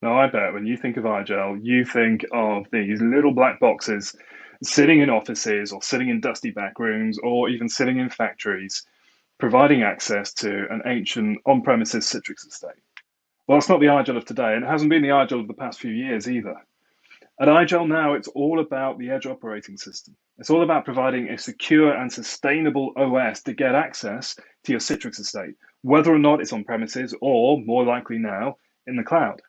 Now, I bet when you think of Agile, you think of these little black boxes sitting in offices or sitting in dusty back rooms or even sitting in factories, providing access to an ancient on-premises Citrix estate. Well, it's not the Agile of today, and it hasn't been the Agile of the past few years either. At Agile now, it's all about the edge operating system. It's all about providing a secure and sustainable OS to get access to your Citrix estate, whether or not it's on premises or, more likely now, in the cloud.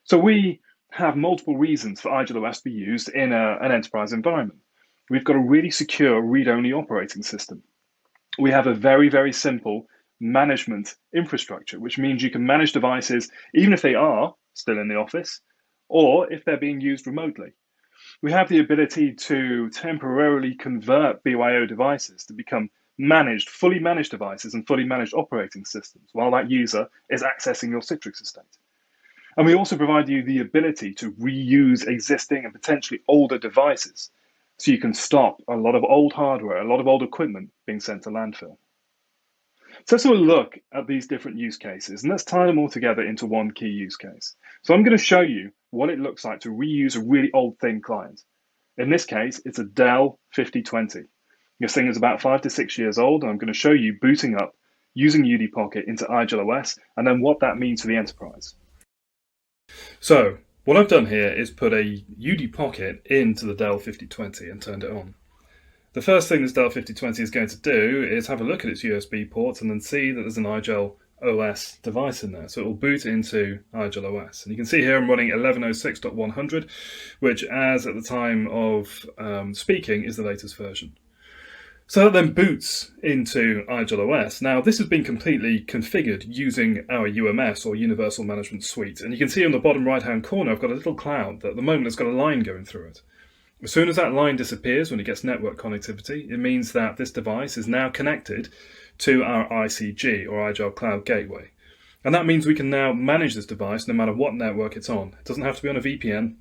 So we have multiple reasons for Agile OS to be used in an enterprise environment. We've got a really secure read-only operating system. We have a very, very simple management infrastructure, which means you can manage devices even if they are still in the office or if they're being used remotely. We have the ability to temporarily convert BYO devices to become fully managed devices and fully managed operating systems while that user is accessing your Citrix estate. And we also provide you the ability to reuse existing and potentially older devices. So you can stop a lot of old hardware, a lot of old equipment being sent to landfill. So let's have a look at these different use cases and let's tie them all together into one key use case. So I'm going to show you what it looks like to reuse a really old thin client. In this case, it's a Dell 5020. This thing is about 5 to 6 years old, and I'm going to show you booting up using UD Pocket into Agile OS and then what that means for the enterprise. So what I've done here is put a UD Pocket into the Dell 5020 and turned it on. The first thing this Dell 5020 is going to do is have a look at its USB ports and then see that there's an Agile OS device in there. So it will boot into Agile OS. And you can see here I'm running 1106.100, which as at the time of speaking is the latest version. So that then boots into Agile OS. Now, this has been completely configured using our UMS, or Universal Management Suite. And you can see on the bottom right-hand corner, I've got a little cloud that at the moment has got a line going through it. As soon as that line disappears when it gets network connectivity, it means that this device is now connected to our ICG, or Agile Cloud Gateway. And that means we can now manage this device no matter what network it's on. It doesn't have to be on a VPN.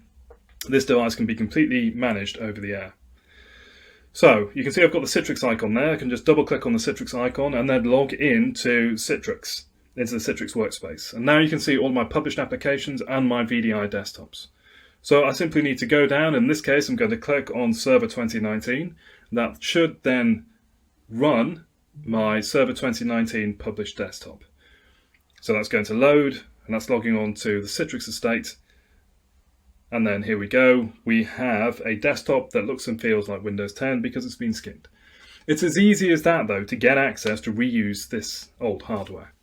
This device can be completely managed over the air. So you can see I've got the Citrix icon there. I can just double click on the Citrix icon and then log into Citrix, into the Citrix workspace. And now you can see all my published applications and my VDI desktops. So I simply need to go down. In this case, I'm going to click on Server 2019. That should then run my Server 2019 published desktop. So that's going to load, and that's logging on to the Citrix estate. And then here we go. We have a desktop that looks and feels like Windows 10 because it's been skinned. It's as easy as that, though, to get access to reuse this old hardware.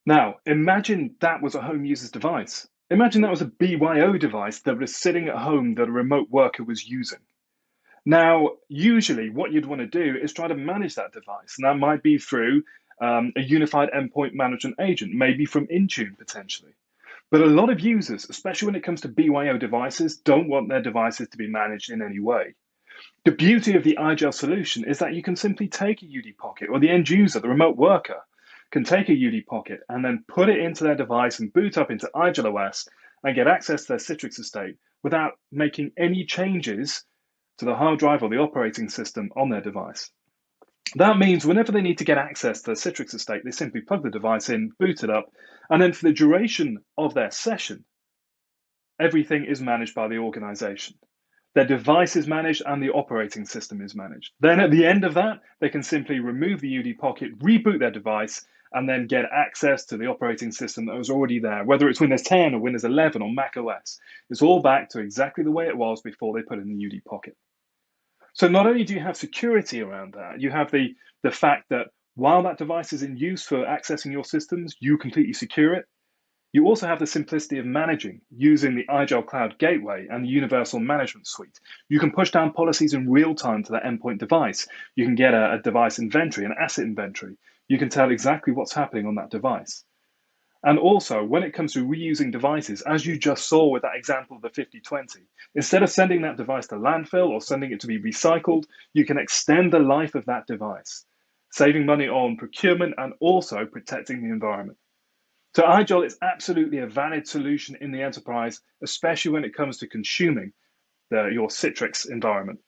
Now, imagine that was a home user's device. Imagine that was a BYO device that was sitting at home that a remote worker was using. Now, usually what you'd want to do is try to manage that device. And that might be through a unified endpoint management agent, maybe from Intune potentially. But a lot of users, especially when it comes to BYO devices, don't want their devices to be managed in any way. The beauty of the Agile solution is that you can simply take a UD Pocket, or the end user, the remote worker, can take a UD Pocket and then put it into their device and boot up into Agile OS and get access to their Citrix estate without making any changes to the hard drive or the operating system on their device. That means whenever they need to get access to the Citrix estate, they simply plug the device in, boot it up, and then for the duration of their session, everything is managed by the organization. Their device is managed and the operating system is managed. Then at the end of that, they can simply remove the UD Pocket, reboot their device, and then get access to the operating system that was already there, whether it's Windows 10 or Windows 11 or Mac OS. It's all back to exactly the way it was before they put in the UD Pocket. So not only do you have security around that, you have the fact that while that device is in use for accessing your systems, you completely secure it. You also have the simplicity of managing using the Agile Cloud Gateway and the Universal Management Suite. You can push down policies in real time to that endpoint device. You can get a device inventory, an asset inventory. You can tell exactly what's happening on that device. And also, when it comes to reusing devices, as you just saw with that example of the 5020, instead of sending that device to landfill or sending it to be recycled, you can extend the life of that device, saving money on procurement and also protecting the environment. So Agile is absolutely a valid solution in the enterprise, especially when it comes to consuming your Citrix environment.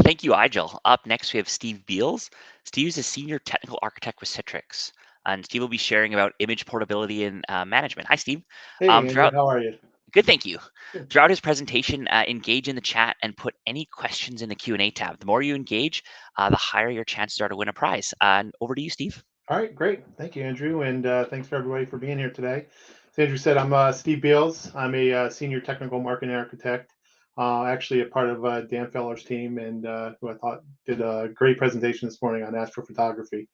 Thank you, Igel. Up next, we have Steve Beals. Steve is a senior technical architect with Citrix, and Steve will be sharing about image portability and management. Hi, Steve. Hey, Andrew, Throughout, how are you? good, thank you. Good. Throughout his presentation, engage in the chat and put any questions in the Q&A tab. The more you engage, the higher your chances are to win a prize. And over to you, Steve. All right, great. Thank you, Andrew, and thanks for everybody for being here today. As Andrew said, I'm Steve Beals. I'm a senior technical marketing architect, actually a part of Dan Feller's team, and who I thought did a great presentation this morning on astrophotography.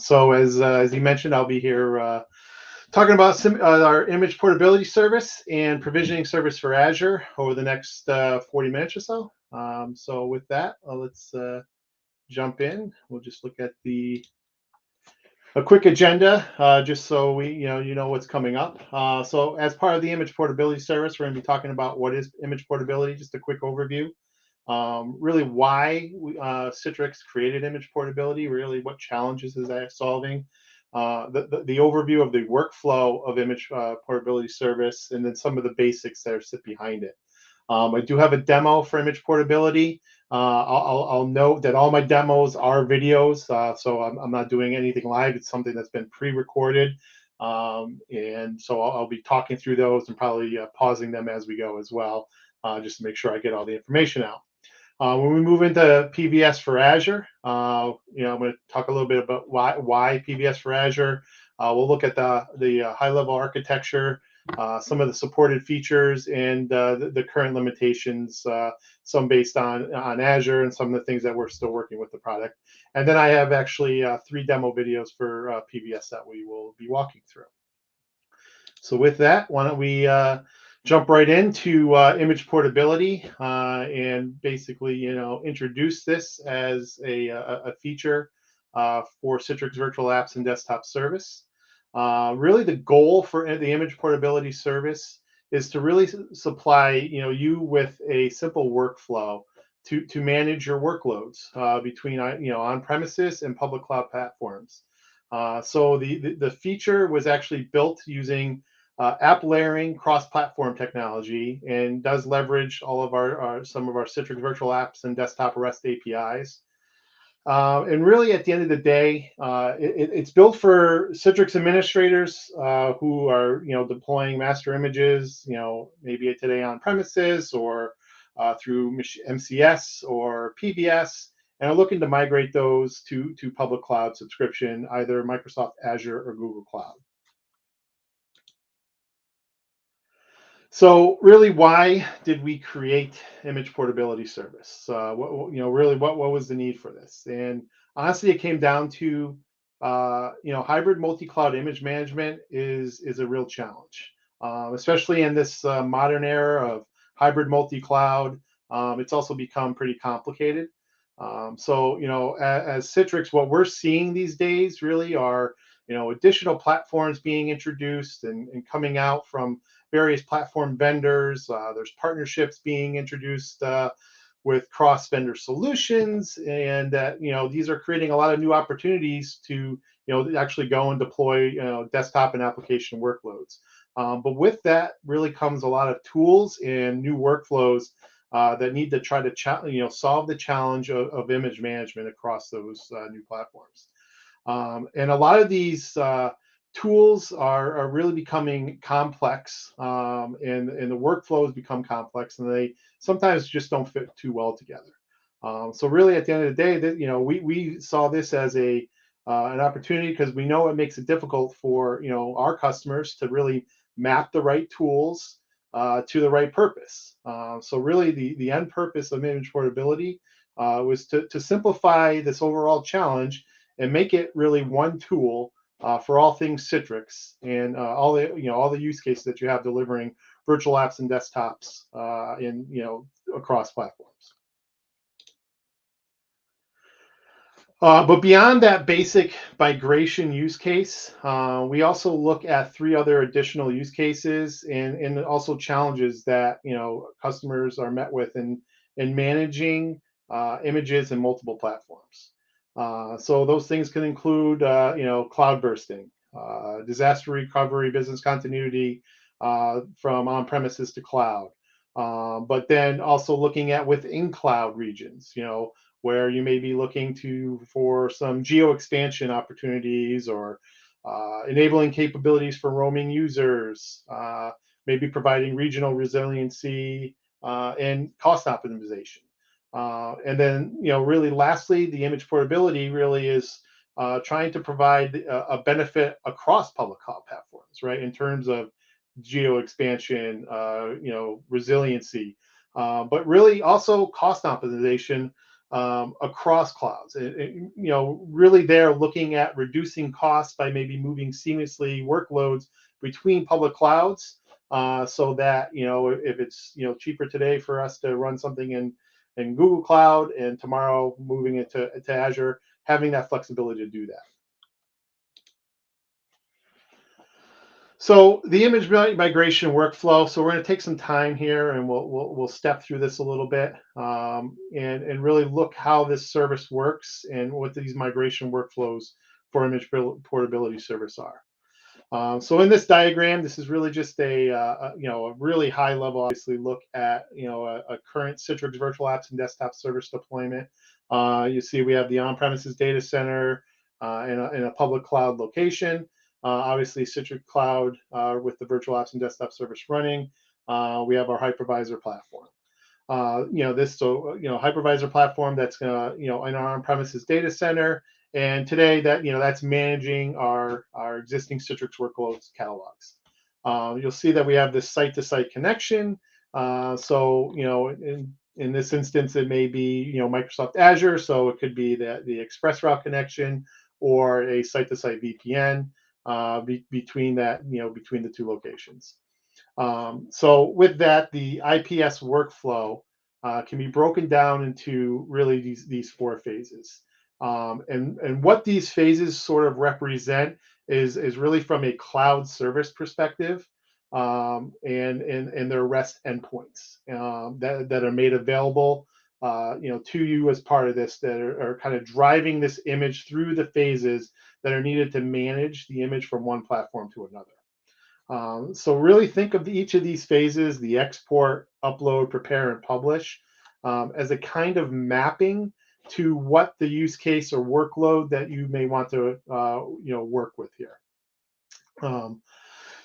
So as you mentioned, I'll be here talking about our image portability service and provisioning service for Azure over the next 40 minutes or so. So with that, let's jump in. We'll just look at a quick agenda, just so you know what's coming up. So as part of the image portability service, we're going to be talking about what is image portability, just a quick overview. Really why Citrix created image portability, really what challenges is that solving, the overview of the workflow of image portability service, and then some of the basics that sit behind it. I do have a demo for image portability. I'll note that all my demos are videos, so I'm not doing anything live. It's something that's been pre-recorded, and so I'll be talking through those and probably pausing them as we go as well, just to make sure I get all the information out. When we move into PBS for Azure, I'm going to talk a little bit about why PBS for Azure. We'll look at the high-level architecture, some of the supported features, and the current limitations, some based on Azure and some of the things that we're still working with the product. And then I have actually 3 demo videos for PBS that we will be walking through. So with that, why don't we jump right into image portability and basically, introduce this as a feature for Citrix Virtual Apps and Desktop Service. Really, the goal for the image portability service is to really supply you with a simple workflow to manage your workloads between on premises and public cloud platforms. So the feature was actually built using app layering cross-platform technology and does leverage all of some of our Citrix virtual apps and desktop REST APIs. And really, at the end of the day, it's built for Citrix administrators who are, deploying master images, maybe today on premises or through MCS or PBS, and are looking to migrate those to public cloud subscription, either Microsoft Azure or Google Cloud. So really, why did we create image portability service? What was the need for this? And honestly, it came down to hybrid multi-cloud image management is a real challenge, especially in this modern era of hybrid multi-cloud. It's also become pretty complicated. So as Citrix, what we're seeing these days really are additional platforms being introduced and coming out from various platform vendors. There's partnerships being introduced with cross-vendor solutions, and these are creating a lot of new opportunities to actually go and deploy desktop and application workloads. But with that really comes a lot of tools and new workflows that need to try to solve the challenge of image management across those new platforms. And a lot of these tools are really becoming complex, and the workflows become complex, and they sometimes just don't fit too well together. So really, at the end of the day, we saw this as an opportunity because we know it makes it difficult for our customers to really map the right tools to the right purpose. So really, the end purpose of image portability was to simplify this overall challenge and make it really one tool for all things Citrix and all the use cases that you have delivering virtual apps and desktops across platforms. But beyond that basic migration use case, we also look at 3 other additional use cases and also challenges that customers are met with in managing images in multiple platforms. So those things can include cloud bursting, disaster recovery, business continuity from on premises to cloud, But then also looking at within cloud regions, where you may be looking for some geo expansion opportunities, or enabling capabilities for roaming users, maybe providing regional resiliency and cost optimization. And then, really lastly, the image portability really is trying to provide a benefit across public cloud platforms, right? In terms of geo expansion, resiliency, but really also cost optimization across clouds. Really they're looking at reducing costs by maybe moving seamlessly workloads between public clouds, so that if it's cheaper today for us to run something in Google Cloud and tomorrow moving it to Azure, having that flexibility to do that. So the image migration workflow. So we're going to take some time here, and we'll step through this a little bit, and really look how this service works and what these migration workflows for image portability service are. So in this diagram, this is really just a really high level, obviously, look at a current Citrix virtual apps and desktop service deployment. You see we have the on-premises data center in a public cloud location. Obviously, Citrix Cloud with the virtual apps and desktop service running. We have our hypervisor platform. Hypervisor platform that's in our on-premises data center. And today that's managing our existing Citrix workloads catalogs. You'll see that we have this site-to-site connection. So in this instance, it may be Microsoft Azure, so it could be the express route connection or a site-to-site VPN between the two locations. So with that, the IPS workflow can be broken down into really these four phases. And what these phases sort of represent is really from a cloud service perspective, and their REST endpoints that are made available to you as part of this, that are kind of driving this image through the phases that are needed to manage the image from one platform to another. So really think of each of these phases, the export, upload, prepare, and publish, as a kind of mapping to what the use case or workload that you may want to work with here.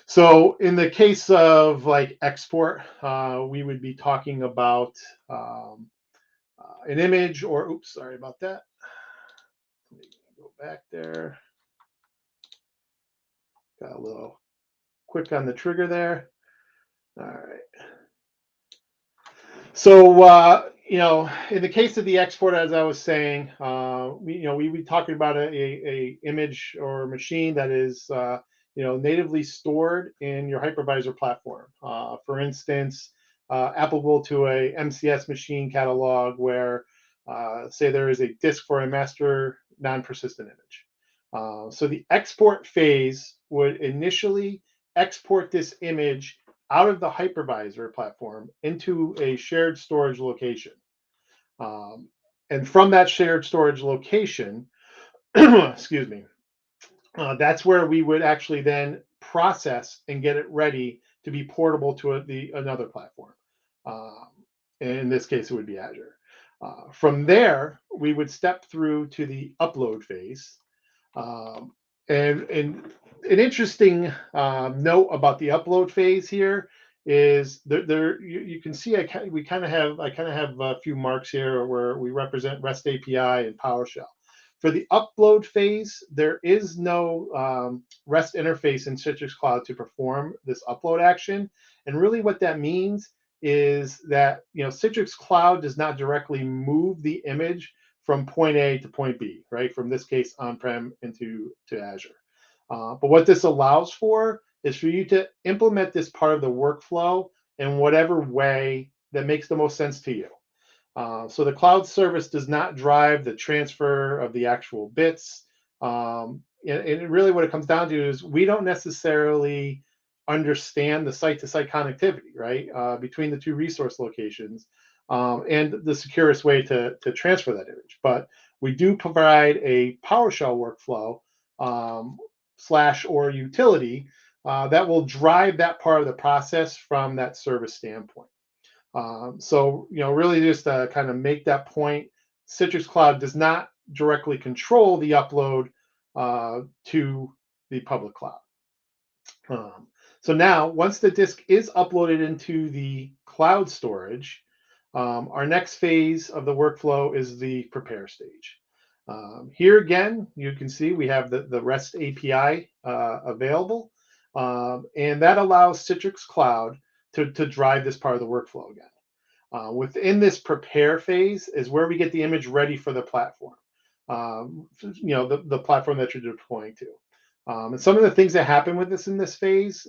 So in the case of like export, we would be talking about an image, or oops, sorry about that. Let me go back there. Got a little quick on the trigger there. All right. So in the case of the export, as I was saying, we be talking about a image or machine that is natively stored in your hypervisor platform. For instance, applicable to a MCS machine catalog where, say, there is a disk for a master non-persistent image. So the export phase would initially export this image out of the hypervisor platform into a shared storage location. And from that shared storage location, excuse me, that's where we would actually then process and get it ready to be portable to another platform. In this case, it would be Azure. From there, we would step through to the upload phase. And an interesting note about the upload phase here is there you can see I kind of have a few marks here where we represent REST API and PowerShell. For the upload phase, there is no REST interface in Citrix Cloud to perform this upload action. And really what that means is that Citrix Cloud does not directly move the image from point A to point B, right? From this case, on-prem into Azure. But what this allows for is for you to implement this part of the workflow in whatever way that makes the most sense to you. So the cloud service does not drive the transfer of the actual bits. And really what it comes down to is we don't necessarily understand the site-to-site connectivity, right, between the two resource locations, and the securest way to transfer that image. But we do provide a PowerShell workflow /or utility that will drive that part of the process from that service standpoint. So, really just to kind of make that point, Citrix Cloud does not directly control the upload to the public cloud. So now, once the disk is uploaded into the cloud storage, our next phase of the workflow is the prepare stage. Here again, you can see we have the REST API available, and that allows Citrix Cloud to drive this part of the workflow again. Within this prepare phase is where we get the image ready for the platform, the platform that you're deploying to. And some of the things that happen with this in this phase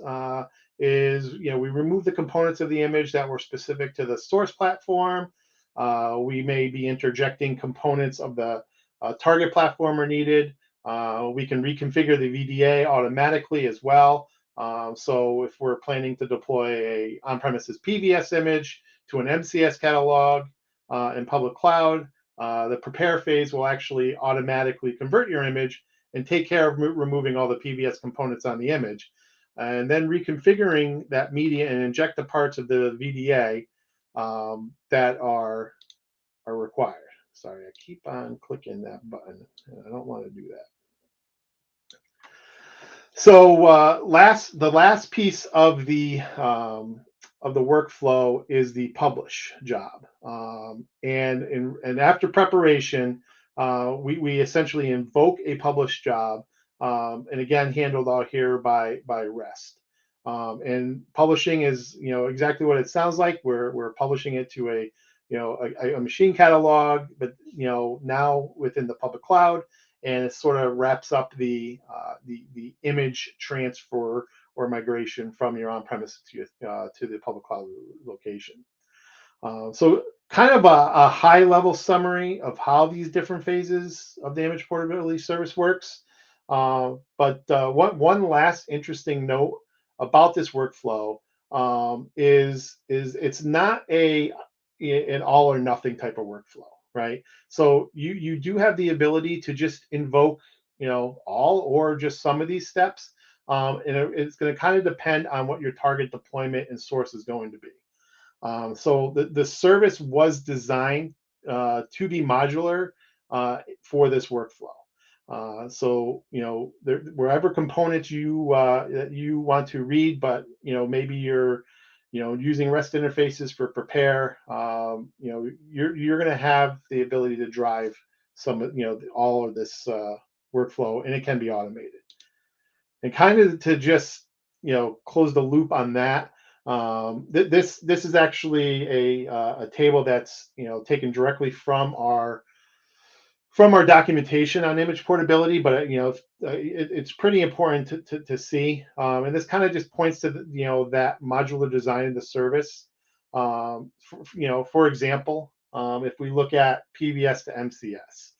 is, we remove the components of the image that were specific to the source platform. We may be interjecting components of the target platform are needed. We can reconfigure the VDA automatically as well. So if we're planning to deploy a on-premises PVS image to an MCS catalog in public cloud, the prepare phase will actually automatically convert your image and take care of removing all the PVS components on the image, and then reconfiguring that media and inject the parts of the VDA that are required. Sorry, I keep on clicking that button, and I don't want to do that. So the last piece of the workflow is the publish job, and after preparation, we essentially invoke a publish job, and again handled out here by REST. And publishing is exactly what it sounds like. We're publishing it to a machine catalog, but now within the public cloud, and it sort of wraps up the image transfer or migration from your on-premise to the public cloud location. So kind of a high-level summary of how these different phases of the image portability service works. But one last interesting note about this workflow is it's not an all or nothing type of workflow, right? So you do have the ability to just invoke, all or just some of these steps, and it's going to kind of depend on what your target deployment and source is going to be. So the service was designed to be modular for this workflow. So wherever components that you want to read, but maybe you're using REST interfaces for prepare, you're going to have the ability to drive some all of this workflow, and it can be automated. And kind of to just close the loop on that. This is actually a table that's taken directly from our documentation on image portability, but it's pretty important to see, and this kind of just points to that modular design of the service. For example, if we look at PVS to MCS,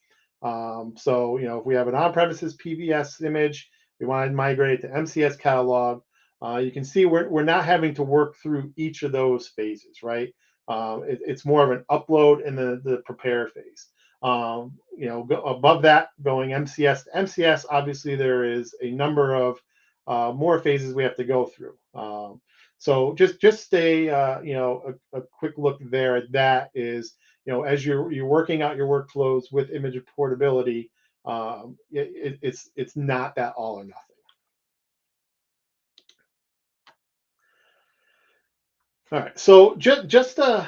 so if we have an on-premises PVS image, we want to migrate it to MCS catalog. You can see we're not having to work through each of those phases, right? It's more of an upload in the prepare phase. Above that, going MCS to MCS, obviously there is a number of more phases we have to go through. So just a quick look there at that is, as you're working out your workflows with image portability, it's not that all or nothing. All right, so just a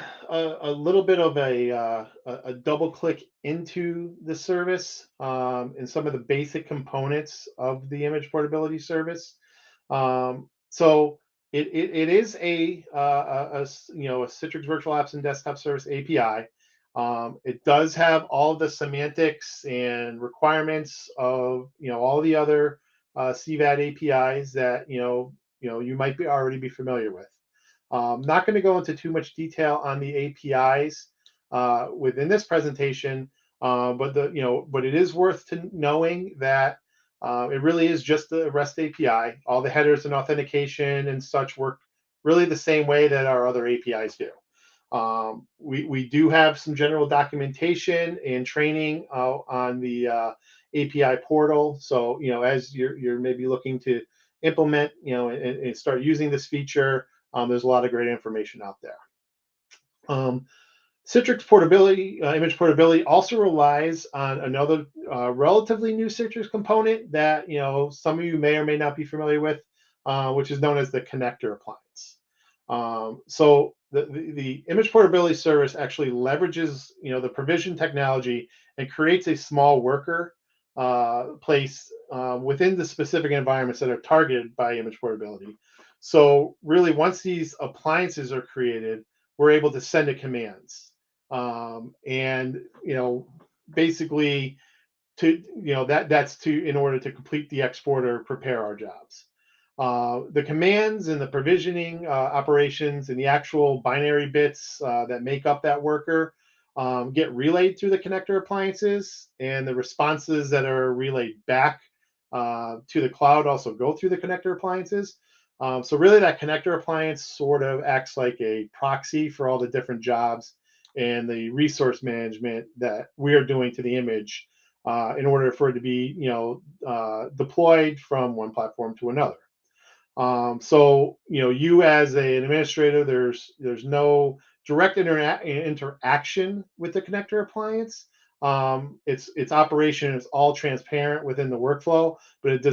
little bit of a double click into the service, and some of the basic components of the image portability service. So it is a Citrix Virtual Apps and Desktop Service API. It does have all the semantics and requirements of all the other CVAD APIs that you might already be familiar with. Not going to go into too much detail on the APIs within this presentation, but it is worth knowing that it really is just the REST API. All the headers and authentication and such work really the same way that our other APIs do. We do have some general documentation and training on the API portal. So as you're maybe looking to implement and start using this feature, there's a lot of great information out there. Citrix portability, image portability, also relies on another relatively new Citrix component that some of you may or may not be familiar with, which is known as the connector appliance. So the image portability service actually leverages the provision technology and creates a small worker place within the specific environments that are targeted by image portability. So really, once these appliances are created, we're able to send it commands, and basically that's to in order to complete the export or prepare our jobs. The commands and the provisioning operations and the actual binary bits that make up that worker get relayed through the connector appliances, and the responses that are relayed back to the cloud also go through the connector appliances. So really, that connector appliance sort of acts like a proxy for all the different jobs and the resource management that we are doing to the image in order for it to be deployed from one platform to another. So you as an administrator, there's no direct interaction with the connector appliance. Its operation is all transparent within the workflow, but it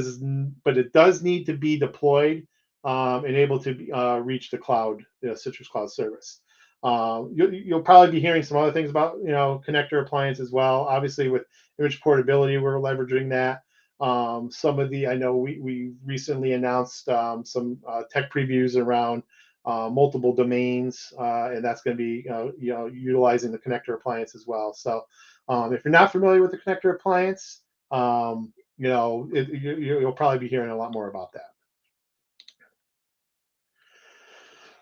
does need to be deployed and able to reach the cloud, the Citrix Cloud service. You'll probably be hearing some other things about connector appliance as well. Obviously, with image portability, we're leveraging that. I know we recently announced some tech previews around multiple domains, and that's going to be utilizing the connector appliance as well. So if you're not familiar with the connector appliance, you'll probably be hearing a lot more about that.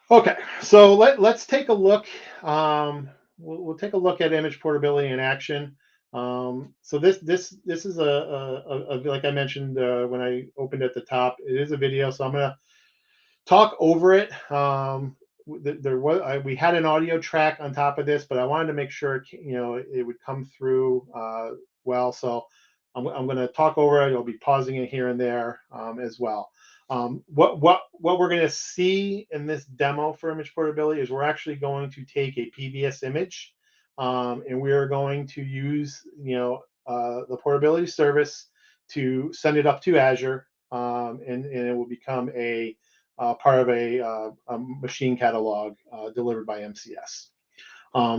Okay, so let's take a look. We'll take a look at image portability in action. So this is a like I mentioned when I opened at the top, it is a video, so I'm gonna talk over it. We had an audio track on top of this, but I wanted to make sure it would come through well. So I'm going to talk over it. I'll be pausing it here and there as well. What we're going to see in this demo for image portability is we're actually going to take a PBS image, and we are going to use the portability service to send it up to Azure, and it will become a part of a machine catalog delivered by MCS.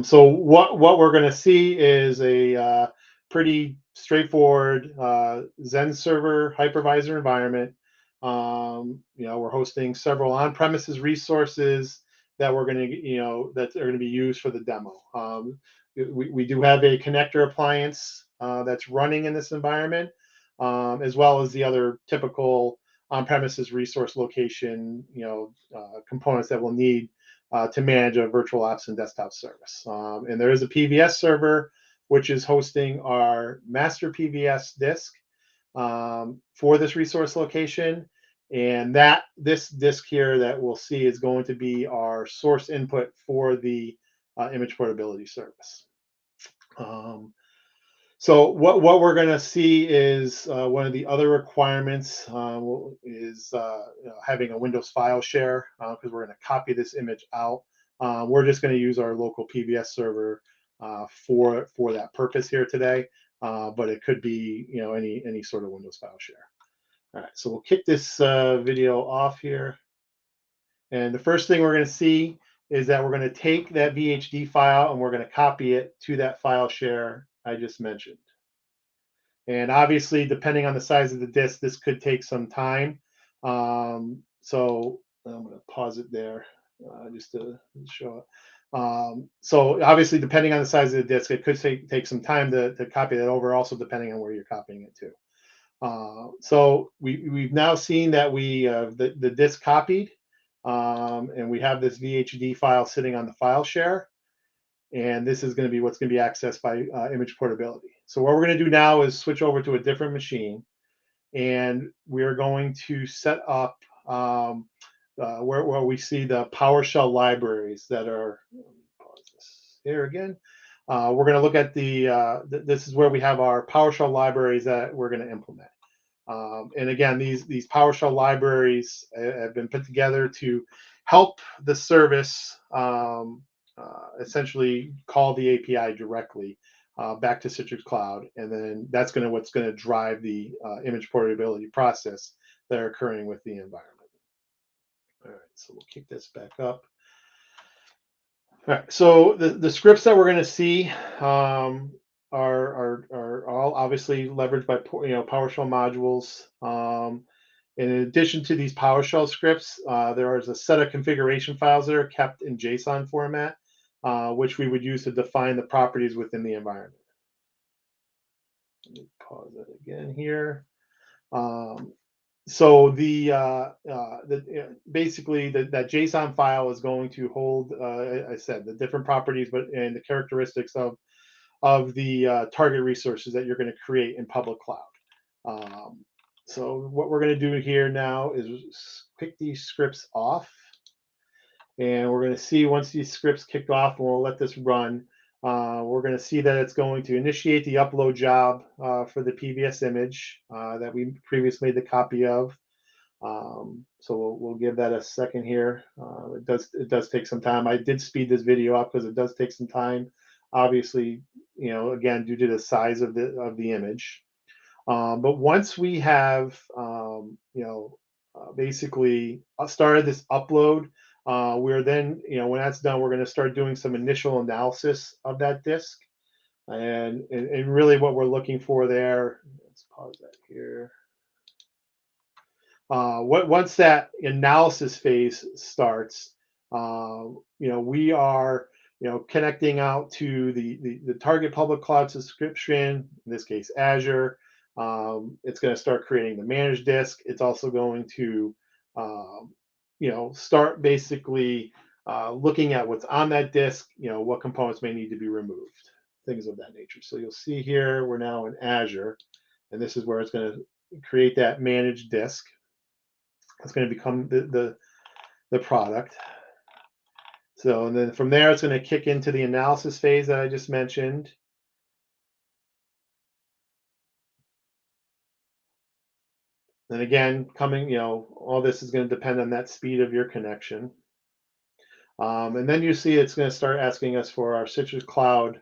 So what we're going to see is a pretty straightforward Zen server hypervisor environment. We're hosting several on-premises resources that we're going to that are going to be used for the demo. We do have a connector appliance that's running in this environment, as well as the other typical on-premises resource location components that we'll need to manage a virtual apps and desktop service. And there is a PVS server which is hosting our master PVS disk for this resource location, and this disk here that we'll see is going to be our source input for the image portability service. So what we're going to see is one of the other requirements is having a Windows file share, because we're going to copy this image out. We're just going to use our local PBS server for that purpose here today, but it could be any sort of Windows file share. All right, so we'll kick this video off here, and the first thing we're going to see is that we're going to take that VHD file and we're going to copy it to that file share I just mentioned. And obviously, depending on the size of the disk, this could take some time. So I'm going to pause it there just to show it. So obviously, depending on the size of the disk, it could take some time to copy that over, also depending on where you're copying it to. So we've now seen that the disk copied, and we have this VHD file sitting on the file share. And this is going to be what's going to be accessed by image portability. So what we're going to do now is switch over to a different machine, and we're going to set up where we see the PowerShell libraries that are. Pause this here again. We're going to look at this is where we have our PowerShell libraries that we're going to implement. And again, these PowerShell libraries have been put together to help the service essentially call the API directly back to Citrix Cloud, and then that's what's going to drive the image portability process that are occurring with the environment. All right, so we'll kick this back up. All right, so the scripts that we're going to see are all obviously leveraged by PowerShell modules. In addition to these PowerShell scripts, there is a set of configuration files that are kept in JSON format, which we would use to define the properties within the environment. Let me pause that again here. So basically that JSON file is going to hold, I said, the different properties, and the characteristics of the target resources that you're going to create in public cloud. So what we're going to do here now is pick these scripts off, and we're going to see once these scripts kicked off, and we'll let this run. We're going to see that it's going to initiate the upload job for the PBS image that we previously made the copy of. So we'll give that a second here. It does take some time. I did speed this video up because it does take some time. Obviously, again, due to the size of the image. But once we have basically started this upload, we're then, when that's done, we're going to start doing some initial analysis of that disk. And really what we're looking for there, let's pause that here. Once that analysis phase starts, we are, connecting out to the target public cloud subscription, in this case, Azure. It's going to start creating the managed disk. It's also going to, start basically looking at what's on that disk, what components may need to be removed, things of that nature. So you'll see here, we're now in Azure, and this is where it's going to create that managed disk. It's going to become the product. So, and then from there, it's going to kick into the analysis phase that I just mentioned. And again, all this is going to depend on that speed of your connection. And then you see it's going to start asking us for our Citrix Cloud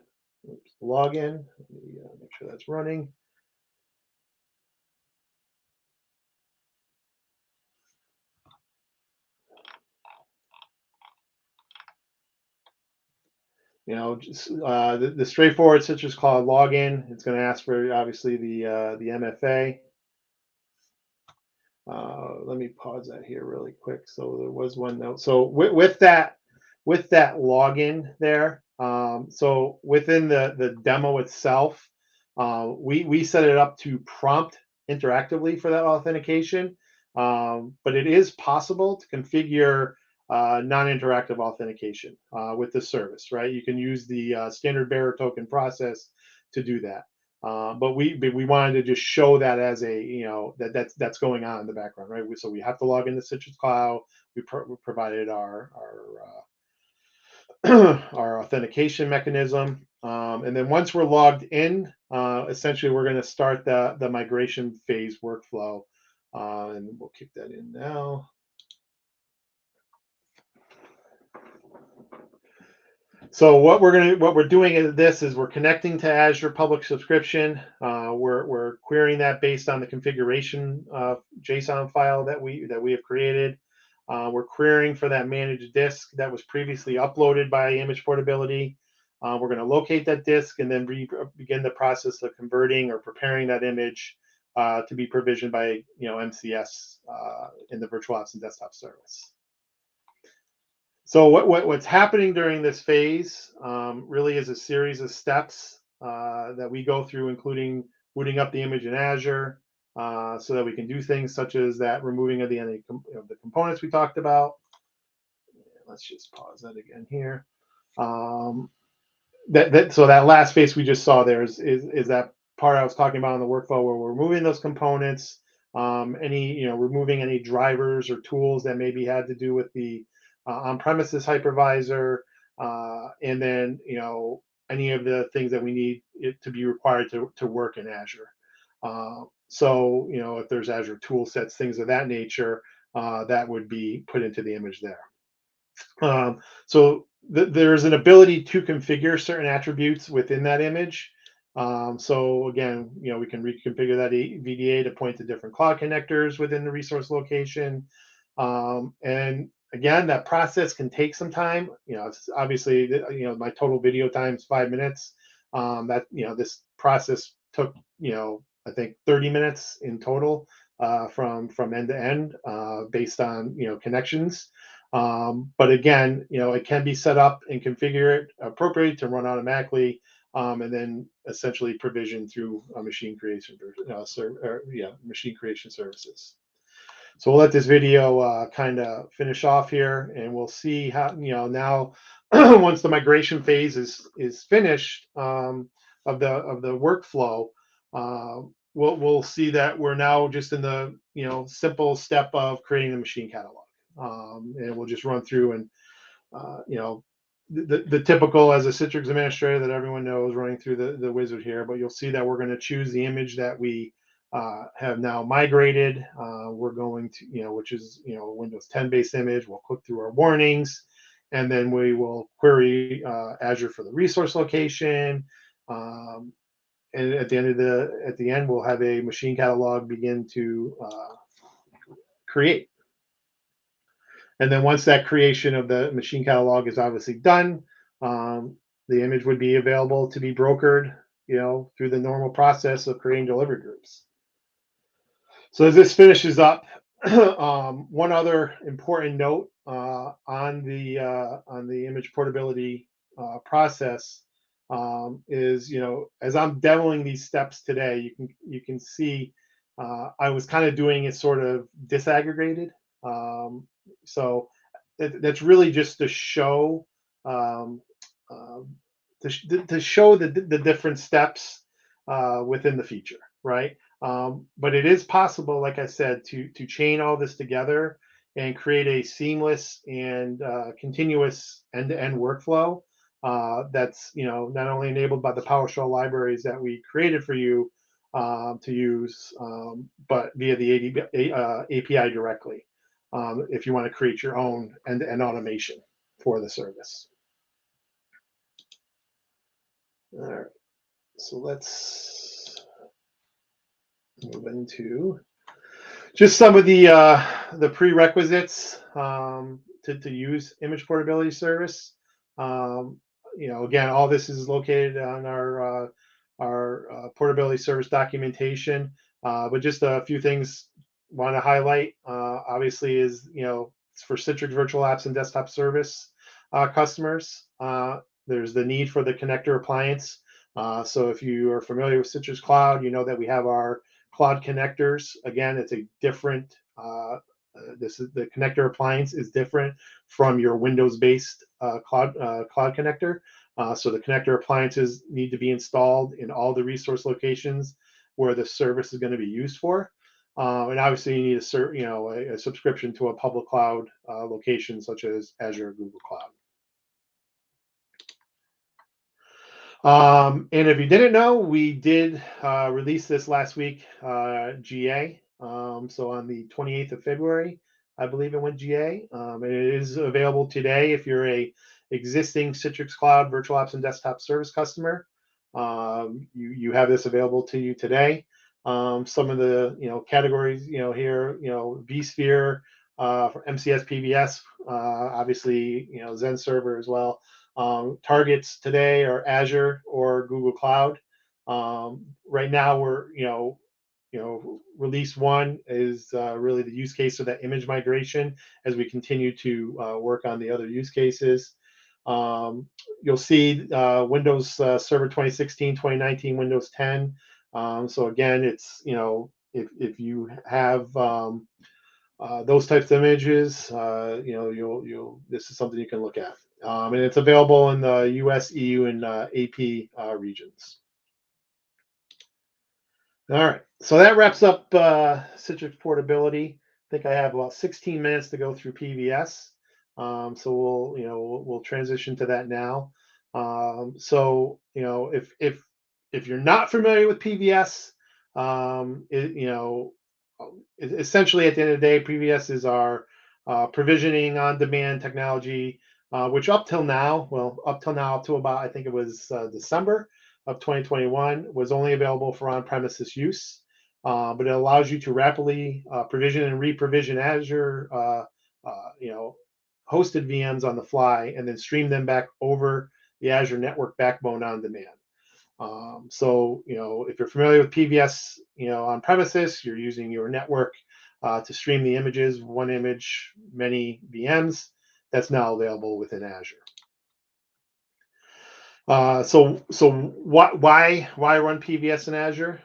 login. Let me make sure that's running. Just the straightforward Citrix Cloud login. It's going to ask for obviously the MFA. Let me pause that here really quick. So there was one note. So with that login there, so within the demo itself, we set it up to prompt interactively for that authentication. But it is possible to configure non-interactive authentication with the service, right? You can use the standard bearer token process to do that. But we wanted to just show that as a, that's going on in the background, right? So we have to log into Citrix Cloud. We provided our our authentication mechanism. And then once we're logged in, essentially we're going to start the migration phase workflow. And we'll kick that in now. So what we're doing is we're connecting to Azure public subscription. We're querying that based on the configuration JSON file that we have created. We're querying for that managed disk that was previously uploaded by Image Portability. We're going to locate that disk and then begin the process of converting or preparing that image to be provisioned by MCS in the Virtual Apps and Desktop service. So what's happening during this phase really is a series of steps that we go through, including booting up the image in Azure so that we can do things such as that removing of the components we talked about. Let's just pause that again here. So that last phase we just saw there is that part I was talking about in the workflow where we're removing those components, removing any drivers or tools that maybe had to do with the on-premises hypervisor, and then any of the things that we need it to be required to work in Azure. So if there's Azure tool sets, things of that nature, that would be put into the image there. So there's an ability to configure certain attributes within that image. So again, we can reconfigure that VDA to point to different cloud connectors within the resource location. And again, that process can take some time. It's obviously, my total video time is 5 minutes. This process took, I think 30 minutes in total from end to end based on, connections. But again, it can be set up and configure it appropriately to run automatically, and then essentially provision through a machine creation machine creation services. So we'll let this video kind of finish off here, and we'll see how now once the migration phase is finished of the workflow, we'll see that we're now just in the simple step of creating the machine catalog. And we'll just run through and the typical as a Citrix administrator that everyone knows running through the wizard here, but you'll see that we're going to choose the image that we have now migrated. We're going to, which is, Windows 10 based image. We'll click through our warnings, and then we will query Azure for the resource location. And at the end, we'll have a machine catalog begin to create. And then once that creation of the machine catalog is obviously done, the image would be available to be brokered, through the normal process of creating delivery groups. So as this finishes up, one other important note on the image portability process is, as I'm demoing these steps today, you can see I was kind of doing it sort of disaggregated. So that's really just to show to show the different steps within the feature, right? But it is possible, like I said, to chain all this together and create a seamless and continuous end-to-end workflow that's not only enabled by the PowerShell libraries that we created for you to use, but via the API directly. If you want to create your own end-to-end automation for the service. All right, so let's move into just some of the prerequisites to use image portability service. Again, all this is located on our portability service documentation, but just a few things want to highlight. Obviously, is for Citrix virtual apps and desktop service customers. There's the need for the connector appliance. So if you are familiar with Citrix Cloud, you know that we have our cloud connectors. Again, it's a different. The connector appliance is different from your Windows-based cloud connector. So the connector appliances need to be installed in all the resource locations where the service is going to be used for. And obviously, you need a subscription to a public cloud location such as Azure or Google Cloud. And if you didn't know, we did release this last week, GA. So on the 28th of February, I believe it went GA. And it is available today if you're a existing Citrix Cloud virtual apps and desktop service customer. You have this available to you today. Some of the categories here, vSphere for MCS PBS, obviously Zen Server as well. Targets today are Azure or Google Cloud. Right now we're release 1 is really the use case of that image migration as we continue to work on the other use cases. You'll see Windows Server 2016, 2019, Windows 10. So again, it's if you have those types of images, this is something you can look at, and it's available in the US, EU, and AP regions. All right, so that wraps up Citrix portability. I think I have about 16 minutes to go through PVS. So we'll transition to that now. So if you're not familiar with PVS, essentially at the end of the day, PVS is our provisioning on demand technology which up till now, up to about, I think it was December of 2021, was only available for on-premises use. But it allows you to rapidly provision and re-provision Azure, hosted VMs on the fly, and then stream them back over the Azure network backbone on demand. So, if you're familiar with PVS, on premises, you're using your network to stream the images, one image, many VMs. That's now available within Azure. So why run PVS in Azure?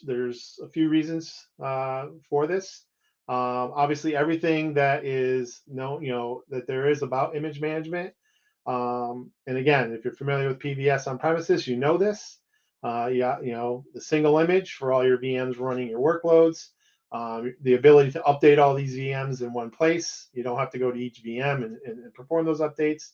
There's a few reasons for this. Obviously, everything that is that there is about image management. And again, if you're familiar with PVS on premises, you know this. The single image for all your VMs running your workloads. The ability to update all these VMs in one place. You don't have to go to each VM and perform those updates.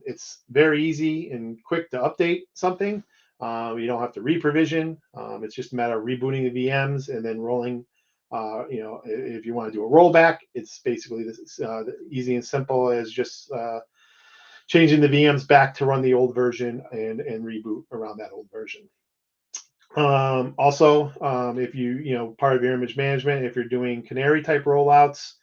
It's very easy and quick to update something. You don't have to re-provision. It's just a matter of rebooting the VMs and then rolling. If you want to do a rollback, it's basically easy and simple as just changing the VMs back to run the old version and reboot around that old version. Also, if you part of your image management, if you're doing canary type rollouts,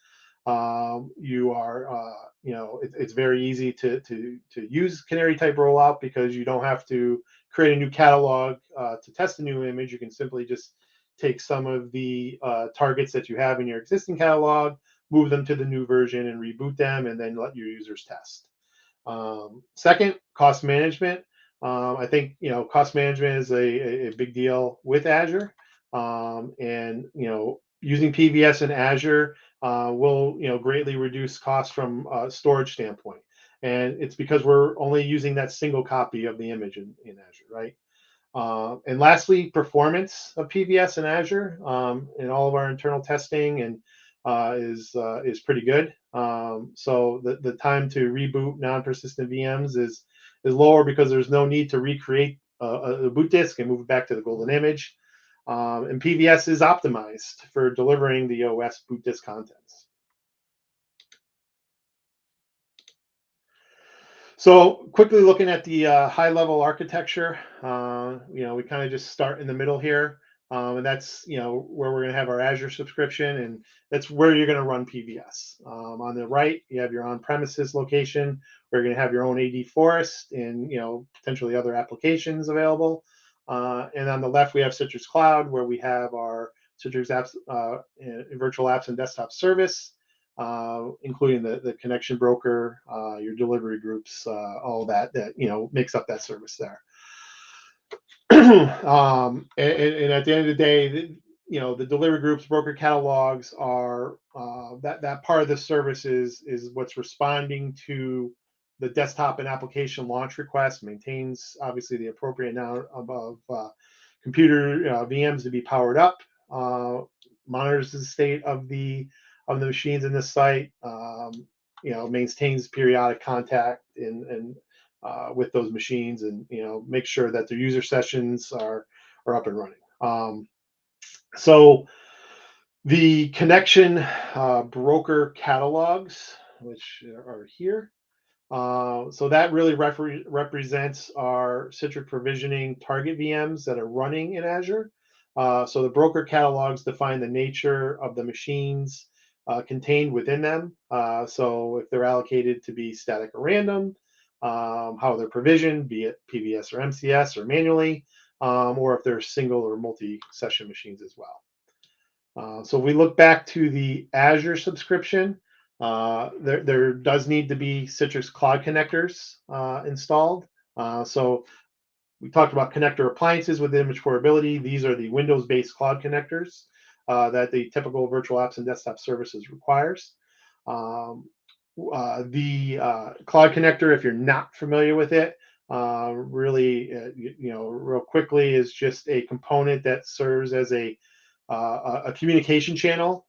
you are it's very easy to use canary type rollout because you don't have to create a new catalog to test a new image. You can simply just take some of the targets that you have in your existing catalog, move them to the new version and reboot them, and then let your users test. Second, cost management. I think cost management is a big deal with Azure, and using PVS in Azure will greatly reduce costs from a storage standpoint, and it's because we're only using that single copy of the image in Azure, right? And lastly, performance of PVS in Azure in all of our internal testing and is pretty good. So the time to reboot non-persistent VMs is lower because there's no need to recreate a boot disk and move it back to the golden image. And PVS is optimized for delivering the OS boot disk contents. So quickly looking at the high-level architecture, we kind of just start in the middle here. And that's where we're going to have our Azure subscription, and that's where you're going to run PVS. On the right, you have your on-premises location where you're going to have your own AD Forest and potentially other applications available. And on the left, we have Citrix Cloud, where we have our Citrix apps, virtual apps and desktop service, including the connection broker, your delivery groups, all that makes up that service there. And at the end of the day, the delivery groups, broker catalogs are that part of the service is what's responding to the desktop and application launch request, maintains obviously the appropriate amount of computer VMs to be powered up, monitors the state of the machines in this site, maintains periodic contact and with those machines, and make sure that their user sessions are up and running. So the connection broker catalogs, which are here, so that really represents our Citrix provisioning target VMs that are running in Azure. So the broker catalogs define the nature of the machines contained within them. So if they're allocated to be static or random, how they're provisioned, be it PVS or MCS or manually, or if they're single or multi-session machines as well. So if we look back to the Azure subscription, there does need to be Citrix Cloud connectors installed. So we talked about connector appliances with image portability. These are the Windows-based cloud connectors that the typical virtual apps and desktop services requires. The cloud connector, if you're not familiar with it, really, real quickly, is just a component that serves as a communication channel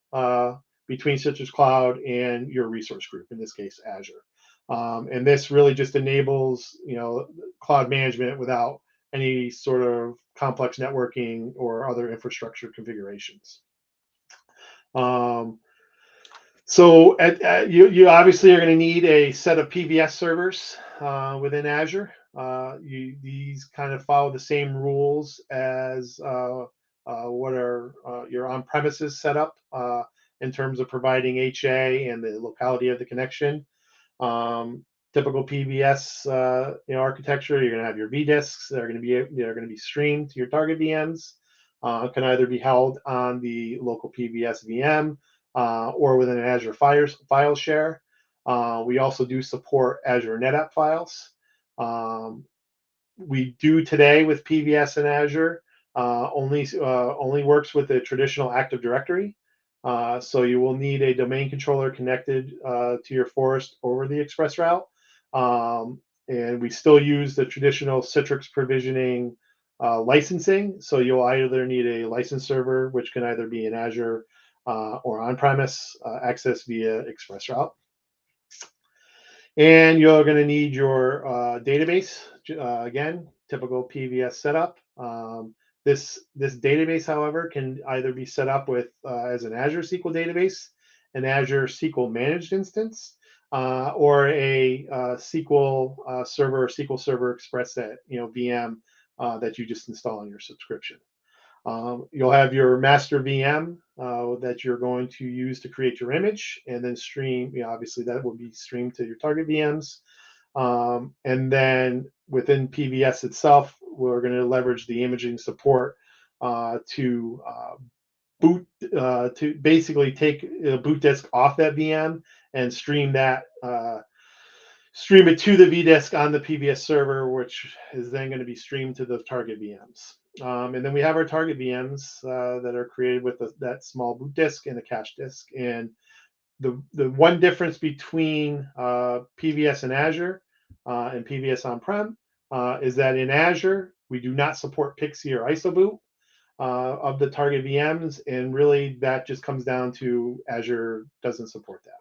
between Citrix Cloud and your resource group, in this case, Azure. And this really just enables, cloud management without any sort of complex networking or other infrastructure configurations. So you obviously are going to need a set of PBS servers within Azure. These kind of follow the same rules as what are your on-premises setup in terms of providing HA and the locality of the connection. Typical PBS architecture, you're going to have your vDisks that are going to be streamed to your target VMs. Can either be held on the local PBS VM or within an Azure file share. We also do support Azure NetApp files. We do today with PBS and Azure only works with the traditional Active Directory. So you will need a domain controller connected to your Forest over the express route. And we still use the traditional Citrix provisioning licensing. So you'll either need a license server, which can either be in Azure or on-premise access via express route. And you're going to need your database. Again, typical PBS setup. This database, however, can either be set up with as an Azure SQL database, an Azure SQL managed instance, or a SQL server or SQL Server Express VM that you just install on your subscription. You'll have your master VM that you're going to use to create your image and then stream. Obviously, that will be streamed to your target VMs. And then within PBS itself, we're going to leverage the imaging support to boot, to basically take a boot disk off that VM and stream it to the vDisk on the PBS server, which is then going to be streamed to the target VMs. And then we have our target VMs that are created with that small boot disk and a cache disk. And the one difference between PBS and Azure and PBS on-prem is that in Azure, we do not support PXE or ISOBoot of the target VMs. And really, that just comes down to Azure doesn't support that.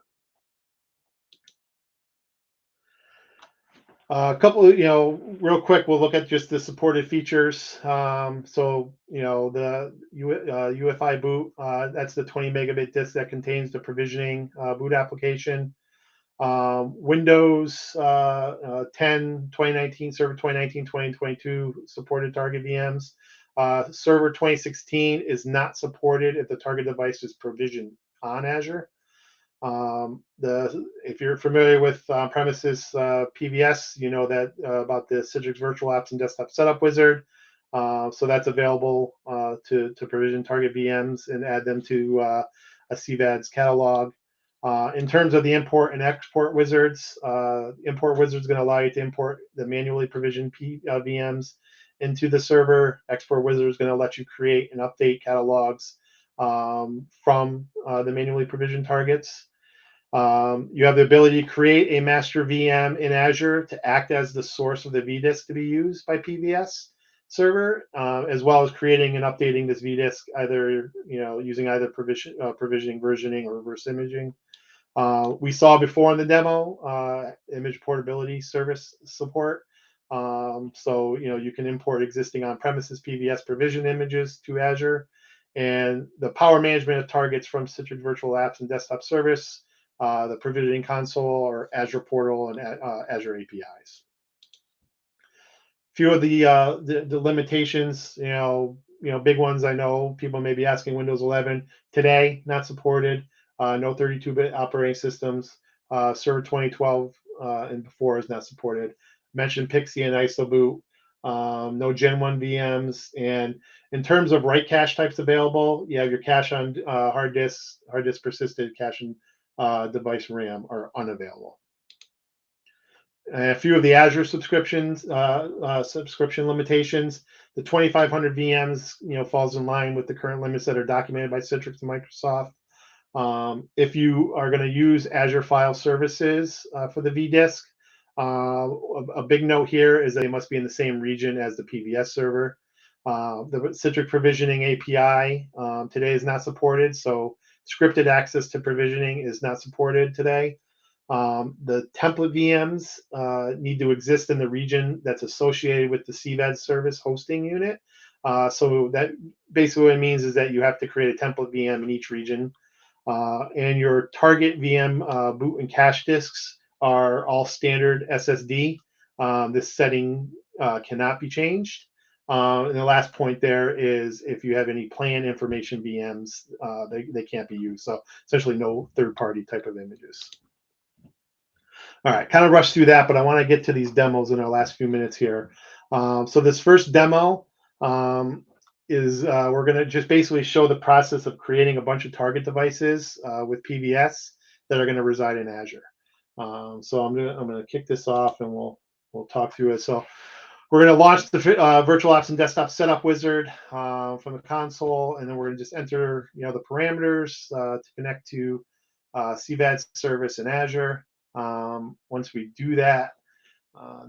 A couple of, real quick, we'll look at just the supported features. So, the UEFI boot, that's the 20 megabit disk that contains the provisioning boot application. Windows 10, 2019, Server 2019, 2022 supported target VMs. Server 2016 is not supported if the target device is provisioned on Azure. If you're familiar with on-premises PBS, you know that about the Citrix Virtual Apps and Desktop Setup Wizard. So that's available to provision target VMs and add them to a CVAD's catalog. In terms of the import and export wizards, import wizard is going to allow you to import the manually provisioned VMs into the server. Export wizard is going to let you create and update catalogs from the manually provisioned targets. You have the ability to create a master VM in Azure to act as the source of the vDisk to be used by PBS server, as well as creating and updating this vDisk either using either provisioning, versioning, or reverse imaging. We saw before in the demo image portability service support. So you can import existing on-premises PBS provision images to Azure, and the power management of targets from Citrix Virtual Apps and Desktop Service, the provisioning console, or Azure Portal and Azure APIs. Few of the limitations, big ones. I know people may be asking. Windows 11 today not supported. No 32-bit operating systems. Server 2012 and before is not supported. Mentioned PXE and ISOBoot. No Gen 1 VMs. And in terms of write cache types available, you have your cache on hard disk persisted, cache and device RAM are unavailable. And a few of the Azure subscriptions, subscription limitations. The 2,500 VMs, falls in line with the current limits that are documented by Citrix and Microsoft. If you are going to use Azure File Services for the vDisk, a big note here is that they must be in the same region as the PBS server. The Citrix Provisioning API today is not supported, so scripted access to provisioning is not supported today. The template VMs need to exist in the region that's associated with the CVAD service hosting unit. So that basically what it means is that you have to create a template VM in each region. And your target VM boot and cache disks are all standard SSD. This setting cannot be changed. And the last point there is if you have any planned information VMs, they can't be used. So essentially no third-party type of images. All right, kind of rushed through that, but I want to get to these demos in our last few minutes here. So this first demo is we're going to just basically show the process of creating a bunch of target devices with PVS that are going to reside in Azure. So I'm going to kick this off and we'll talk through it. So we're going to launch the Virtual Apps and Desktop Setup Wizard from the console, and then we're going to just enter the parameters to connect to CVAD service in Azure. Once we do that,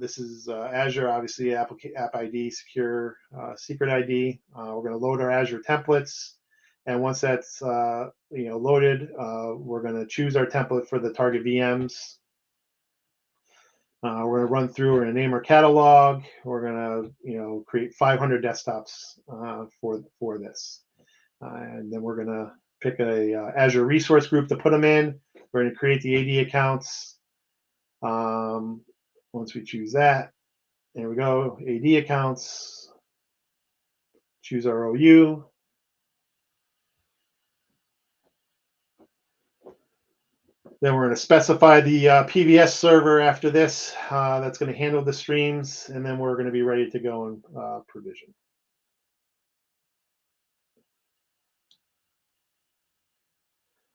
this is Azure, obviously, App ID, secure secret ID. We're going to load our Azure templates. And once that's loaded, we're going to choose our template for the target VMs. We're going to run through, we're going to name our catalog. We're going to create 500 desktops for this. And then we're going to pick a Azure resource group to put them in. We're going to create the AD accounts. Once we choose that, there we go, AD accounts, choose our OU. Then we're going to specify the PVS server after this that's going to handle the streams, and then we're going to be ready to go and provision.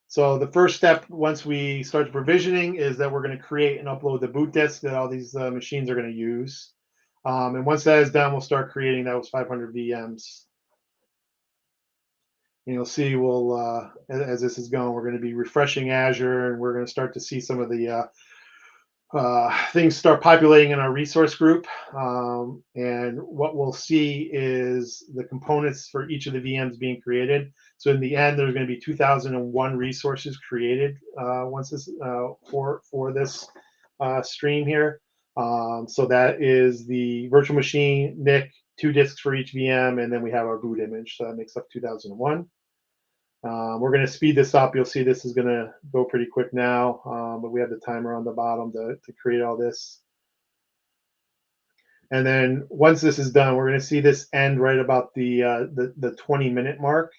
So the first step once we start the provisioning is that we're going to create and upload the boot disk that all these machines are going to use. And once that is done, we'll start creating those 500 VMs. And you'll see as this is going, we're going to be refreshing Azure, and we're going to start to see some of the things start populating in our resource group. And what we'll see is the components for each of the VMs being created. So in the end, there's going to be 2001 resources created once this for this stream here. So that is the virtual machine, NIC, 2 disks for each VM, and then we have our boot image. So that makes up 2001. We're going to speed this up. You'll see this is going to go pretty quick now, but we have the timer on the bottom to create all this. And then once this is done, we're going to see this end right about the 20-minute mark.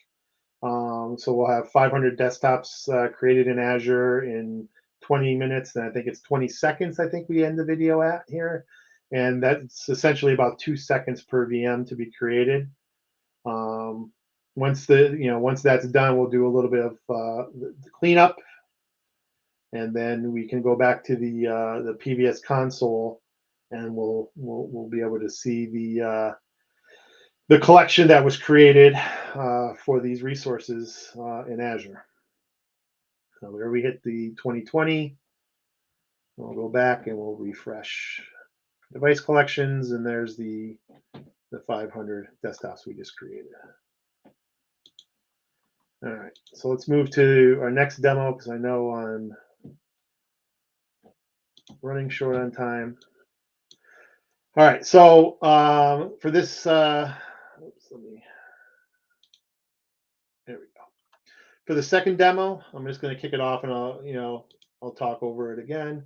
So we'll have 500 desktops created in Azure in 20 minutes, and I think it's 20 seconds. I think we end the video at here, and that's essentially about 2 seconds per VM to be created. Once that's done, we'll do a little bit of the cleanup, and then we can go back to the PVS console, and we'll be able to see the collection that was created for these resources in Azure. So where we hit the 2020, we'll go back and we'll refresh device collections, and there's the 500 desktops we just created. All right, so let's move to our next demo because I know I'm running short on time. All right, so for this, there we go. For the second demo, I'm just going to kick it off, and I'll talk over it again.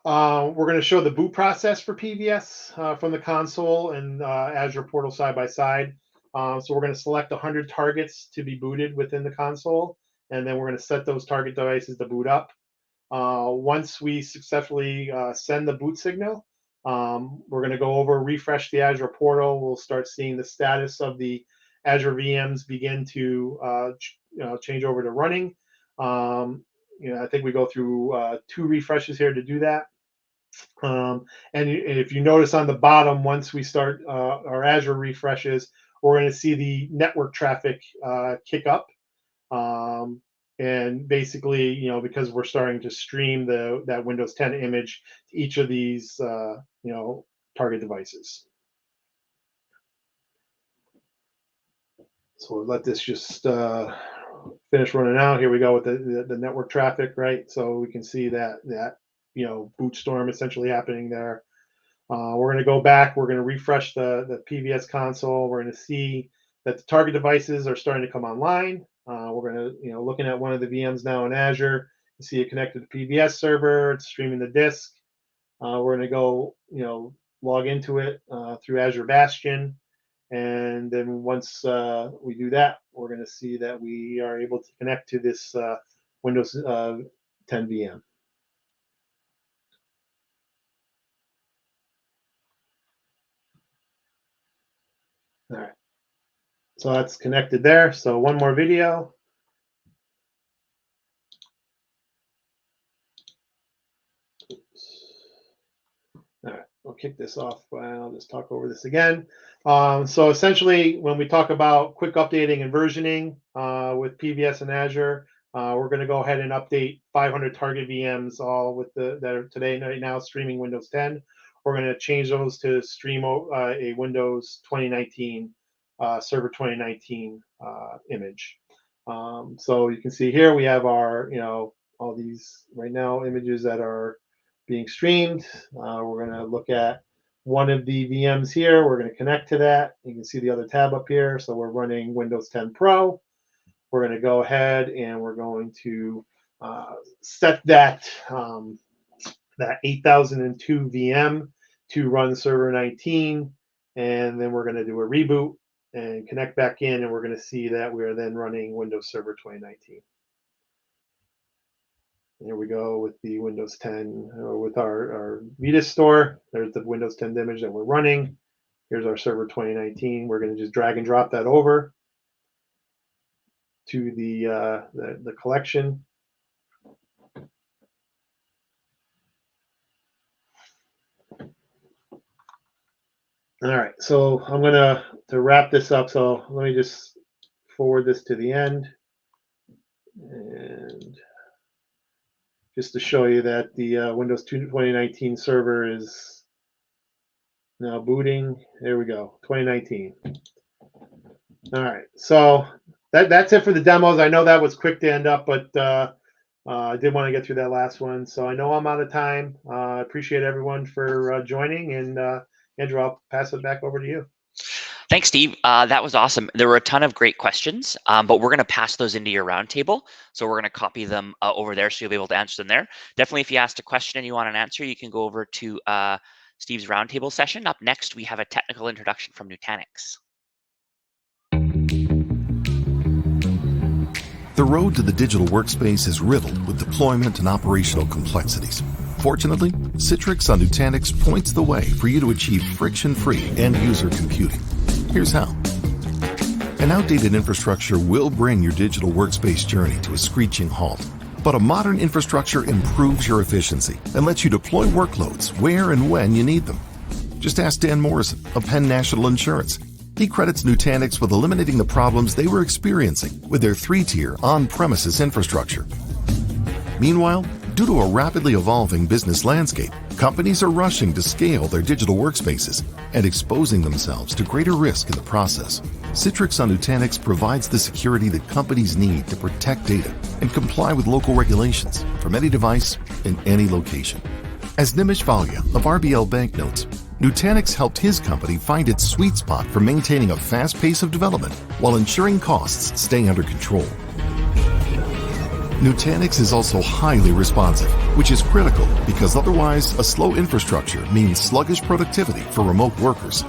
We're going to show the boot process for PVS from the console and Azure portal side by side. So we're going to select 100 targets to be booted within the console, and then we're going to set those target devices to boot up. Once we successfully send the boot signal, we're going to go over, refresh the Azure portal. We'll start seeing the status of the Azure VMs begin to change over to running. I think we go through 2 refreshes here to do that. And if you notice on the bottom, once we start our Azure refreshes, we're going to see the network traffic kick up. And basically, because we're starting to stream that Windows 10 image to each of these, target devices. So we'll let this just finish running out. Here we go with the network traffic, right? So we can see that boot storm essentially happening there. We're going to go back. We're going to refresh the PVS console. We're going to see that the target devices are starting to come online. We're going to, looking at one of the VMs now in Azure, you see it connected to PBS server. It's streaming the disk. We're going to go, log into it through Azure Bastion. And then once we do that, we're going to see that we are able to connect to this Windows 10 VM. All right. So that's connected there. So one more video. All right, we'll kick this off. I'll just talk over this again. So essentially, when we talk about quick updating and versioning with PVS and Azure, we're going to go ahead and update 500 target VMs, all with that are today right now streaming Windows 10. We're going to change those to stream a Windows 2019 Server 2019 image. So you can see here we have our, all these right now images that are being streamed. We're going to look at one of the VMs here. We're going to connect to that. You can see the other tab up here. So we're running Windows 10 Pro. We're going to go ahead and we're going to set that 8002 VM to run Server 19. And then we're going to do a reboot and connect back in, and we're going to see that we are then running Windows Server 2019. Here we go with the Windows 10, with our Vita store. There's the Windows 10 image that we're running. Here's our Server 2019. We're going to just drag and drop that over to the collection. All right, so I'm going to wrap this up. So let me just forward this to the end. And just to show you that the Windows 2019 server is now booting. There we go, 2019. All right, so that's it for the demos. I know that was quick to end up, but I did want to get through that last one. So I know I'm out of time. I appreciate everyone for joining, and Andrew, I'll pass it back over to you. Thanks, Steve. That was awesome. There were a ton of great questions, but we're going to pass those into your roundtable. So we're going to copy them over there so you'll be able to answer them there. Definitely, if you asked a question and you want an answer, you can go over to Steve's roundtable session. Up next, we have a technical introduction from Nutanix. The road to the digital workspace is riddled with deployment and operational complexities. Fortunately, Citrix on Nutanix points the way for you to achieve friction-free end-user computing. Here's how. An outdated infrastructure will bring your digital workspace journey to a screeching halt. But a modern infrastructure improves your efficiency and lets you deploy workloads where and when you need them. Just ask Dan Morrison of Penn National Insurance. He credits Nutanix with eliminating the problems they were experiencing with their 3-tier on-premises infrastructure. Meanwhile, due to a rapidly evolving business landscape, companies are rushing to scale their digital workspaces and exposing themselves to greater risk in the process. Citrix on Nutanix provides the security that companies need to protect data and comply with local regulations from any device in any location. As Nimish Valia of RBL Bank notes, Nutanix helped his company find its sweet spot for maintaining a fast pace of development while ensuring costs stay under control. Nutanix is also highly responsive, which is critical because otherwise a slow infrastructure means sluggish productivity for remote workers.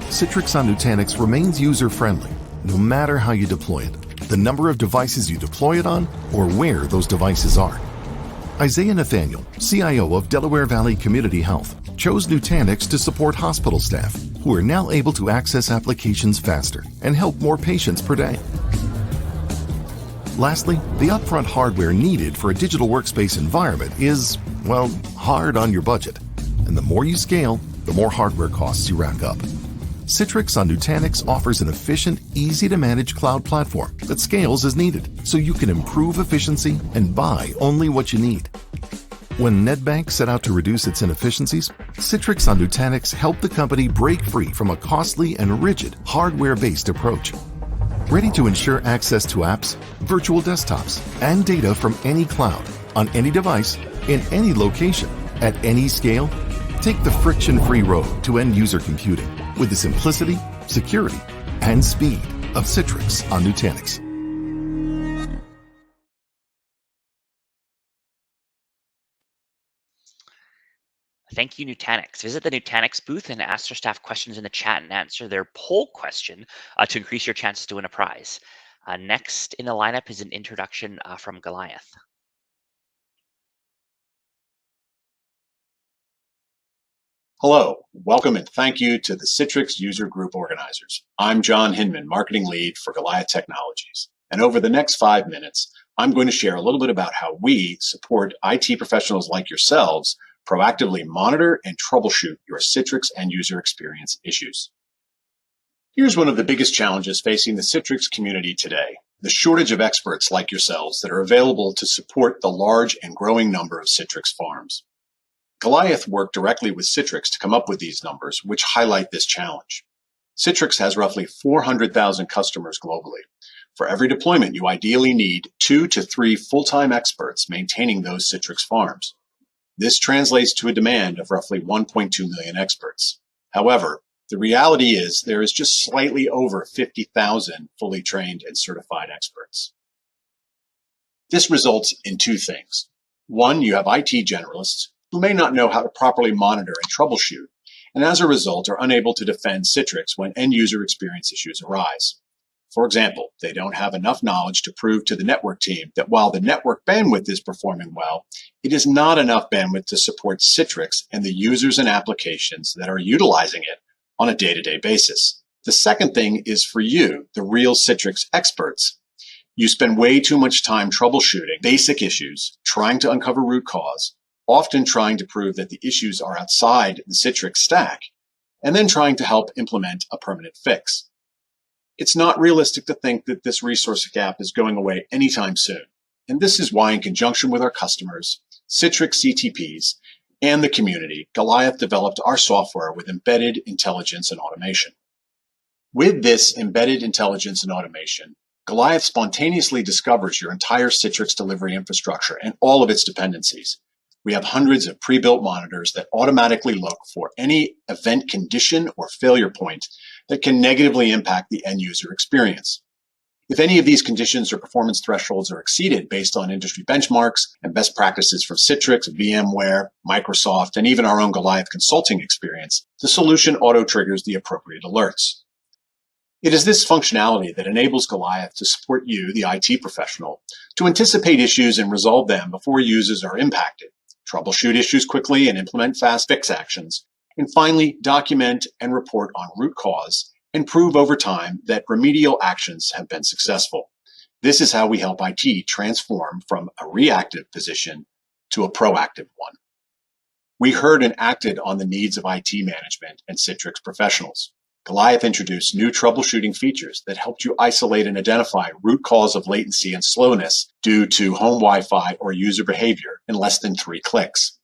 Citrix on Nutanix remains user-friendly, no matter how you deploy it, the number of devices you deploy it on, or where those devices are. Isaiah Nathaniel, CIO of Delaware Valley Community Health, chose Nutanix to support hospital staff who are now able to access applications faster and help more patients per day. Lastly, the upfront hardware needed for a digital workspace environment is, well, hard on your budget. And the more you scale, the more hardware costs you rack up. Citrix on Nutanix offers an efficient, easy-to-manage cloud platform that scales as needed, so you can improve efficiency and buy only what you need. When NetBank set out to reduce its inefficiencies, Citrix on Nutanix helped the company break free from a costly and rigid hardware-based approach. Ready to ensure access to apps, virtual desktops, and data from any cloud, on any device, in any location, at any scale? Take the friction-free road to end-user computing with the simplicity, security, and speed of Citrix on Nutanix. Thank you, Nutanix. Visit the Nutanix booth and ask their staff questions in the chat and answer their poll question to increase your chances to win a prize. Next in the lineup is an introduction from Goliath. Hello, welcome and thank you to the Citrix User Group Organizers. I'm John Hinman, Marketing Lead for Goliath Technologies. And over the next 5 minutes, I'm going to share a little bit about how we support IT professionals like yourselves proactively monitor and troubleshoot your Citrix end user experience issues. Here's one of the biggest challenges facing the Citrix community today: the shortage of experts like yourselves that are available to support the large and growing number of Citrix farms. Goliath worked directly with Citrix to come up with these numbers, which highlight this challenge. Citrix has roughly 400,000 customers globally. For every deployment, you ideally need 2 to 3 full-time experts maintaining those Citrix farms. This translates to a demand of roughly 1.2 million experts. However, the reality is there is just slightly over 50,000 fully trained and certified experts. This results in 2 things. One, you have IT generalists who may not know how to properly monitor and troubleshoot, and as a result are unable to defend Citrix when end-user experience issues arise. For example, they don't have enough knowledge to prove to the network team that while the network bandwidth is performing well, it is not enough bandwidth to support Citrix and the users and applications that are utilizing it on a day-to-day basis. The second thing is for you, the real Citrix experts. You spend way too much time troubleshooting basic issues, trying to uncover root cause, often trying to prove that the issues are outside the Citrix stack, and then trying to help implement a permanent fix. It's not realistic to think that this resource gap is going away anytime soon, and this is why, in conjunction with our customers, Citrix CTPs, and the community, Goliath developed our software with embedded intelligence and automation. With this embedded intelligence and automation, Goliath spontaneously discovers your entire Citrix delivery infrastructure and all of its dependencies. We have hundreds of pre-built monitors that automatically look for any event condition or failure point that can negatively impact the end user experience. If any of these conditions or performance thresholds are exceeded based on industry benchmarks and best practices from Citrix, VMware, Microsoft, and even our own Goliath consulting experience, the solution auto-triggers the appropriate alerts. It is this functionality that enables Goliath to support you, the IT professional, to anticipate issues and resolve them before users are impacted, troubleshoot issues quickly and implement fast fix actions, and finally document and report on root cause and prove over time that remedial actions have been successful. This is how we help IT transform from a reactive position to a proactive one. We heard and acted on the needs of IT management and Citrix professionals. Goliath introduced new troubleshooting features that helped you isolate and identify root cause of latency and slowness due to home Wi-Fi or user behavior in less than 3 clicks.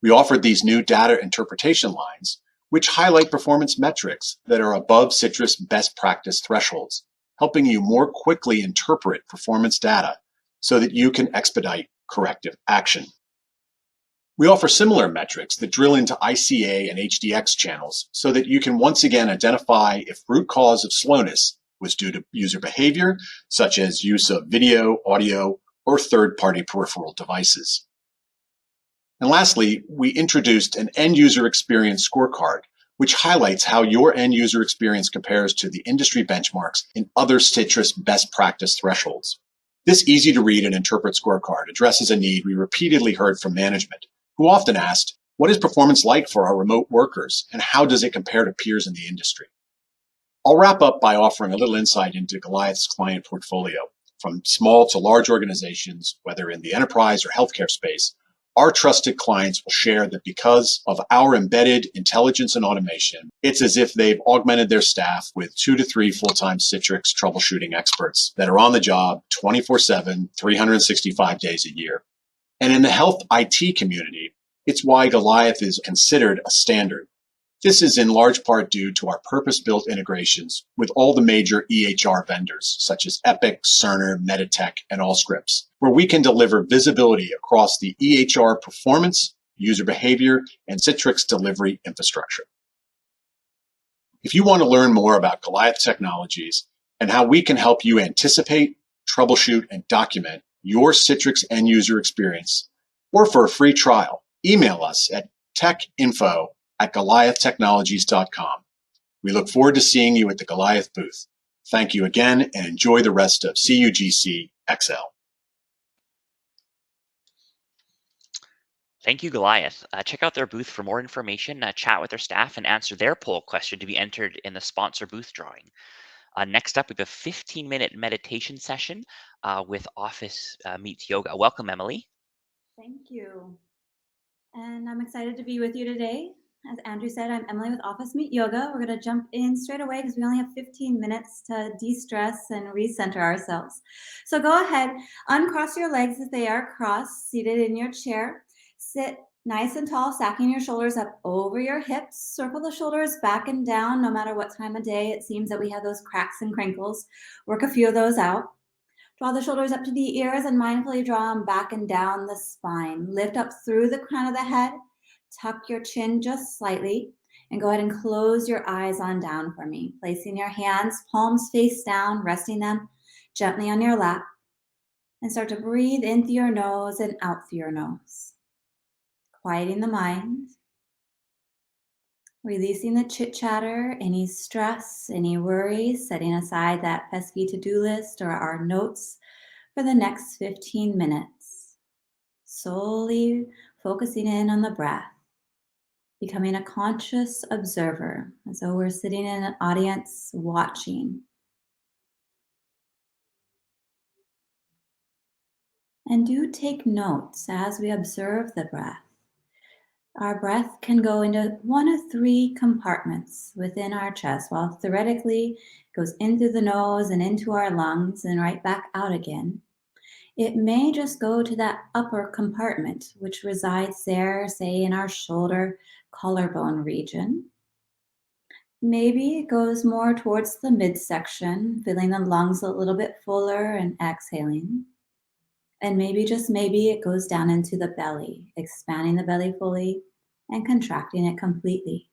We offered these new data interpretation lines, which highlight performance metrics that are above Citrix best practice thresholds, helping you more quickly interpret performance data so that you can expedite corrective action. We offer similar metrics that drill into ICA and HDX channels so that you can once again identify if root cause of slowness was due to user behavior, such as use of video, audio, or third-party peripheral devices. And lastly, we introduced an end-user experience scorecard, which highlights how your end-user experience compares to the industry benchmarks in other Citrix best practice thresholds. This easy-to-read and interpret scorecard addresses a need we repeatedly heard from management, who often asked, what is performance like for our remote workers, and how does it compare to peers in the industry? I'll wrap up by offering a little insight into Goliath's client portfolio. From small to large organizations, whether in the enterprise or healthcare space, our trusted clients will share that because of our embedded intelligence and automation, it's as if they've augmented their staff with 2 to 3 full-time Citrix troubleshooting experts that are on the job 24/7, 365 days a year. And in the health IT community, it's why Goliath is considered a standard. This is in large part due to our purpose-built integrations with all the major EHR vendors, such as Epic, Cerner, Meditech, and Allscripts, where we can deliver visibility across the EHR performance, user behavior, and Citrix delivery infrastructure. If you want to learn more about Goliath Technologies and how we can help you anticipate, troubleshoot, and document your Citrix end user experience, or for a free trial, email us at techinfo@goliathtechnologies.com. We look forward to seeing you at the Goliath booth. Thank you again and enjoy the rest of CUGC XL. Thank you, Goliath. Check out their booth for more information, chat with their staff, and answer their poll question to be entered in the sponsor booth drawing. Next up, we have a 15-minute meditation session with Office Meets Yoga. Welcome, Emily. Thank you. And I'm excited to be with you today. As Andrew said, I'm Emily with Office Meet Yoga. We're going to jump in straight away because we only have 15 minutes to de-stress and recenter ourselves. So go ahead, uncross your legs if they are crossed, seated in your chair. Sit nice and tall, stacking your shoulders up over your hips. Circle the shoulders back and down no matter what time of day. It seems that we have those cracks and crinkles. Work a few of those out. Draw the shoulders up to the ears and mindfully draw them back and down the spine. Lift up through the crown of the head. Tuck your chin just slightly and go ahead and close your eyes on down for me. Placing your hands, palms face down, resting them gently on your lap. And start to breathe in through your nose and out through your nose. Quieting the mind. Releasing the chit-chatter, any stress, any worries, setting aside that pesky to-do list or our notes for the next 15 minutes. Solely focusing in on the breath, becoming a conscious observer, as though we're sitting in an audience watching. And do take notes as we observe the breath. Our breath can go into one of three compartments within our chest, while theoretically it goes in through the nose and into our lungs and right back out again. It may just go to that upper compartment, which resides there, say in our shoulder, collarbone region. Maybe it goes more towards the midsection, filling the lungs a little bit fuller and exhaling. And maybe, just maybe, it goes down into the belly, expanding the belly fully and contracting it completely.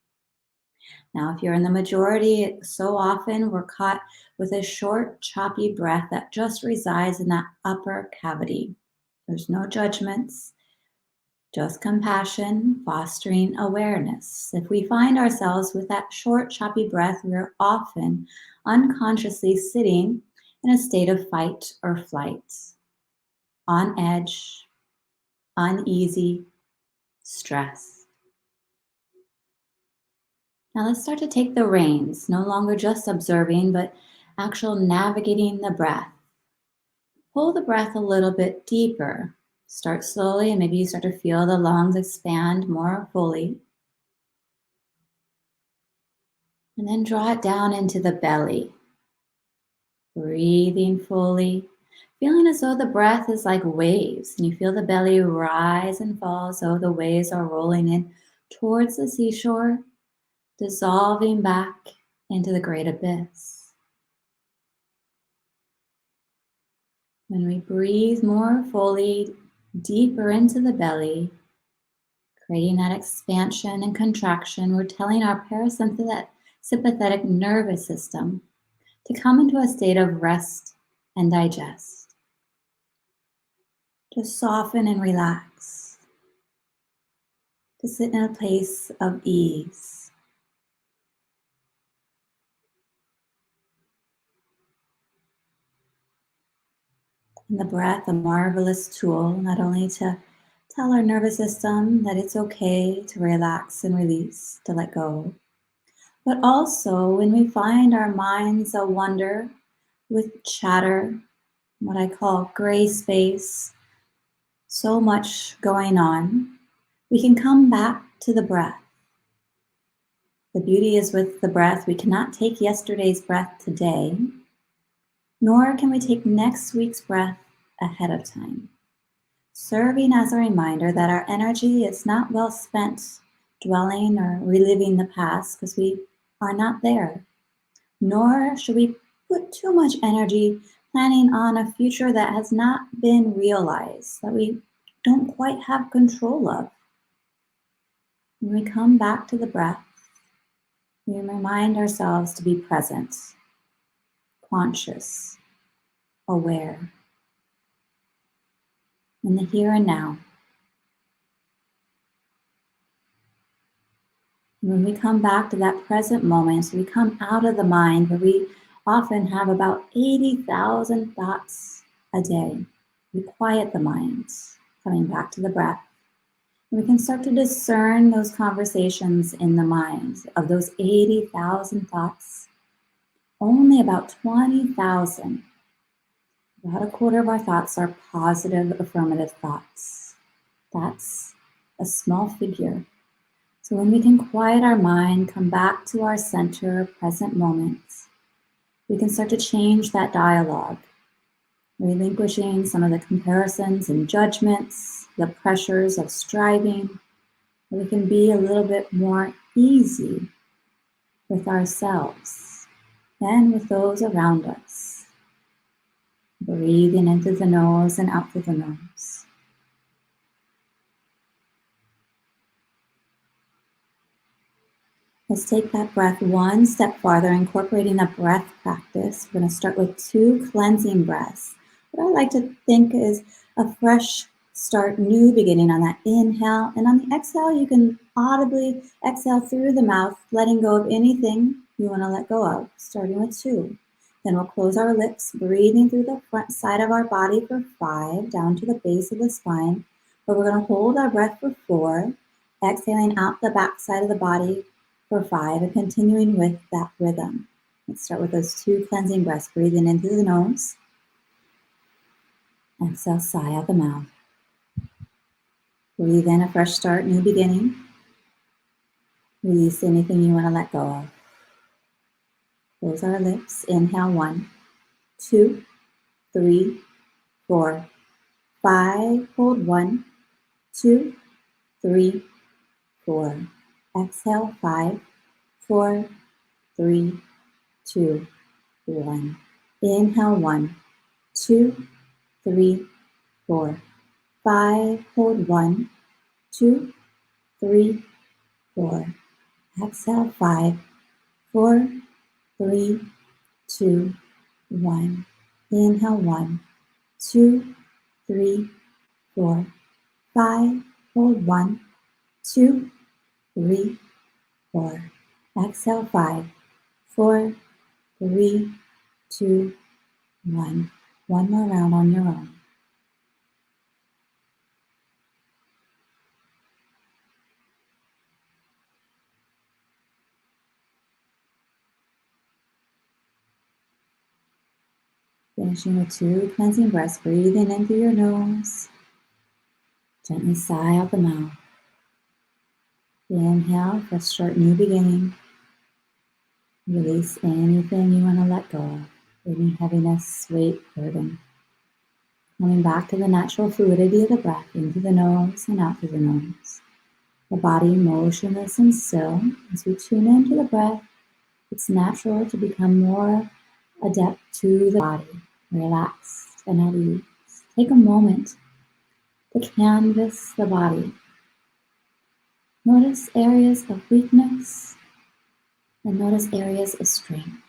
Now, if you're in the majority, so often we're caught with a short, choppy breath that just resides in that upper cavity. There's no judgments, just compassion, fostering awareness. If we find ourselves with that short, choppy breath, we're often unconsciously sitting in a state of fight or flight. On edge, uneasy, stress. Now let's start to take the reins, no longer just observing, but actual navigating the breath. Pull the breath a little bit deeper. Start slowly and maybe you start to feel the lungs expand more fully. And then draw it down into the belly. Breathing fully. Feeling as though the breath is like waves and you feel the belly rise and fall as though the waves are rolling in towards the seashore, dissolving back into the great abyss. When we breathe more fully, deeper into the belly, creating that expansion and contraction, we're telling our parasympathetic nervous system to come into a state of rest and digest. To soften and relax, to sit in a place of ease. And the breath, a marvelous tool, not only to tell our nervous system that it's okay to relax and release, to let go, but also when we find our minds a wander with chatter, what I call gray space, so much going on, we can come back to the breath. The beauty is with the breath, we cannot take yesterday's breath today, nor can we take next week's breath ahead of time, serving as a reminder that our energy is not well spent dwelling or reliving the past because we are not there, nor should we put too much energy planning on a future that has not been realized, that we don't quite have control of. When we come back to the breath, we remind ourselves to be present, conscious, aware, in the here and now. When we come back to that present moment, we come out of the mind where we often have about 80,000 thoughts a day. We quiet the mind, coming back to the breath. And we can start to discern those conversations in the mind. Of those 80,000 thoughts, only about 20,000, about a quarter of our thoughts are positive, affirmative thoughts. That's a small figure. So when we can quiet our mind, come back to our center, present moment, we can start to change that dialogue, relinquishing some of the comparisons and judgments, the pressures of striving. We can be a little bit more easy with ourselves and with those around us. Breathing into the nose and out through the nose. Let's take that breath one step farther, incorporating a breath practice. We're going to start with 2 cleansing breaths. What I like to think is a fresh start, new beginning on that inhale. And on the exhale, you can audibly exhale through the mouth, letting go of anything you want to let go of, starting with 2. Then we'll close our lips, breathing through the front side of our body for 5, down to the base of the spine. But we're going to hold our breath for 4, exhaling out the back side of the body for 5, and continuing with that rhythm. Let's start with those 2 cleansing breaths, breathing in through the nose. Exhale, sigh out the mouth. Breathe in, a fresh start, new beginning. Release anything you want to let go of. Close our lips. Inhale, 1, 2, 3, 4, 5. Hold 1, 2, 3, 4. Exhale, 5, 4, 3, 2, 1. Inhale, 1, 2, 3, 4, 5. Hold 1, 2, 3, 4. Exhale, 5, 4, 3, 2, 1. Inhale, 1, 2, 3, 4, 5. Hold 1, 2, 3, 4. Exhale, 5, 4, 3, 2, 1. One more round on your own. Finishing with 2 cleansing breaths, breathing in through your nose. Gently sigh out the mouth. Inhale for a short new beginning. Release anything you want to let go of, any heaviness, weight, burden. Coming back to the natural fluidity of the breath, into the nose and out through the nose. The body motionless and still. As we tune into the breath, it's natural to become more adept to the body, relaxed and at ease. Take a moment to canvas the body. Notice areas of weakness and notice areas of strength.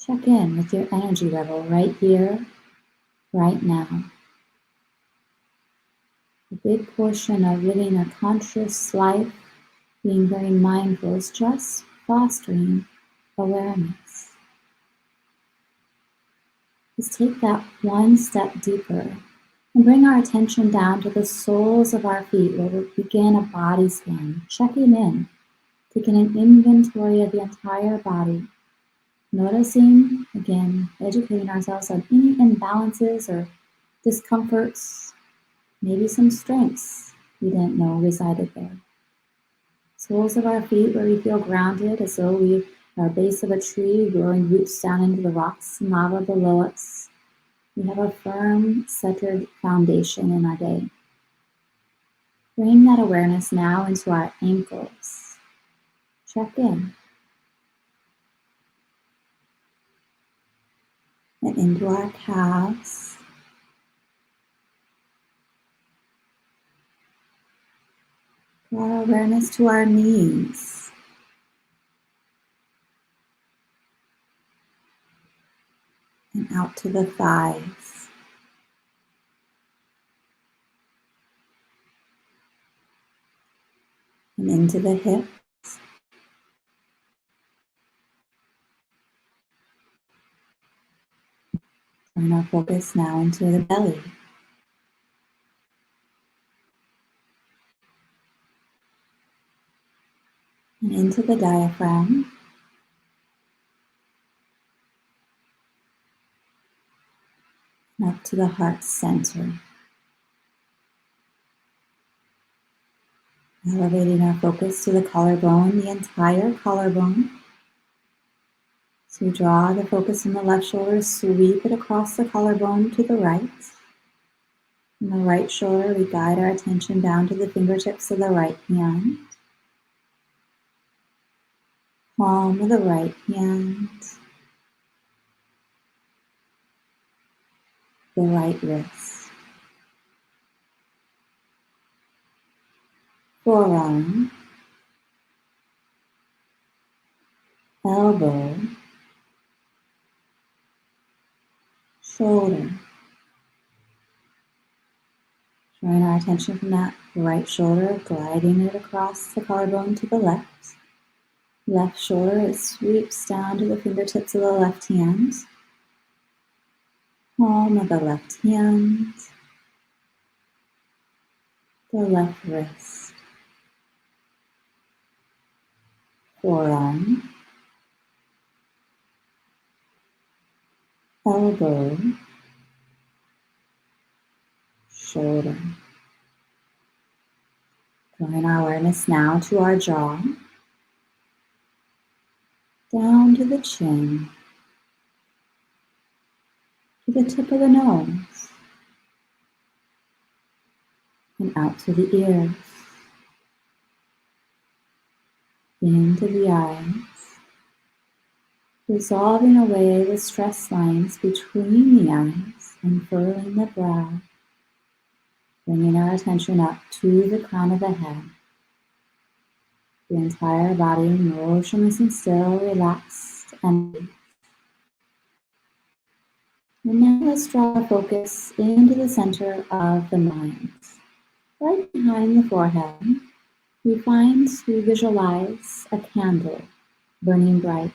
Check in with your energy level right here, right now. A big portion of living a conscious life, being very mindful, is just fostering awareness. Let's take that one step deeper and bring our attention down to the soles of our feet, where we begin a body scan, checking in, taking an inventory of the entire body. Noticing, again, educating ourselves on any imbalances or discomforts, maybe some strengths we didn't know resided there. Soles of our feet where we feel grounded, as though we are a base of a tree, growing roots down into the rocks and lava below us. We have a firm, centered foundation in our day. Bring that awareness now into our ankles. Check in. And into our calves. Draw our awareness to our knees. And out to the thighs. and into the hips. Turn our focus now into the belly. And into the diaphragm. And up to the heart center. Elevating our focus to the collarbone, the entire collarbone. So we draw the focus from the left shoulder, sweep it across the collarbone to the right. From the right shoulder, we guide our attention down to the fingertips of the right hand. Palm of the right hand. The right wrist. Forearm. Elbow. Shoulder. Drawing our attention from that right shoulder, gliding it across the collarbone to the left. Left shoulder, it sweeps down to the fingertips of the left hand. Palm of the left hand. The left wrist. Forearm. Elbow. Shoulder. Drawing our awareness now to our jaw. Down to the chin. To the tip of the nose. And out to the ears. Into the eyes. Resolving away the stress lines between the eyes and furrowing the brow. Bringing our attention up to the crown of the head. The entire body motionless and still, relaxed and peace. And now let's draw our focus into the center of the mind. Right behind the forehead, we find to visualize a candle burning bright.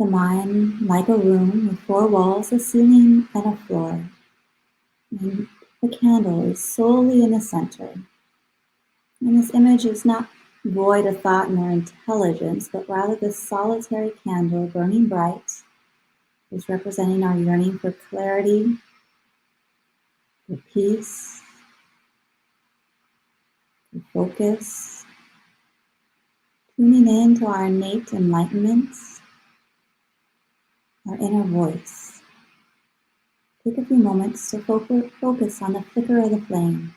The mind, like a room with 4 walls, a ceiling, and a floor. And the candle is solely in the center. And this image is not void of thought nor intelligence, but rather the solitary candle burning bright is representing our yearning for clarity, for peace, for focus, tuning in to our innate enlightenment, our inner voice. Take a few moments to focus on the flicker of the flame.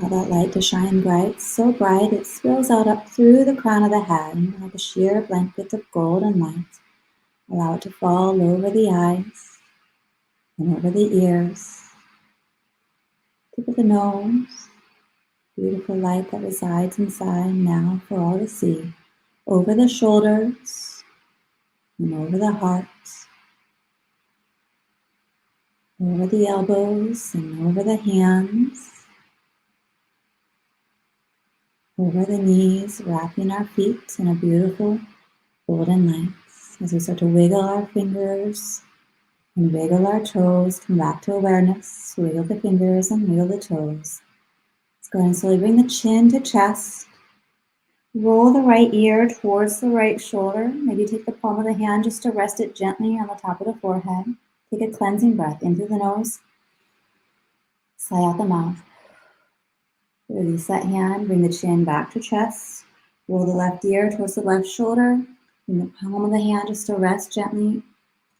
Allow that light to shine bright, so bright it spills out up through the crown of the head like a sheer blanket of golden light. Allow it to fall over the eyes and over the ears, tip of the nose, beautiful light that resides inside now for all to see, over the shoulders and over the heart, over the elbows and over the hands, over the knees, wrapping our feet in a beautiful golden light. As we start to wiggle our fingers and wiggle our toes, come back to awareness, wiggle the fingers and wiggle the toes. Let's go ahead and slowly bring the chin to chest. Roll the right ear towards the right shoulder. Maybe take the palm of the hand just to rest it gently on the top of the forehead. Take a cleansing breath in through the nose. Sigh out the mouth. Release that hand, bring the chin back to chest. Roll the left ear towards the left shoulder. Bring the palm of the hand just to rest gently.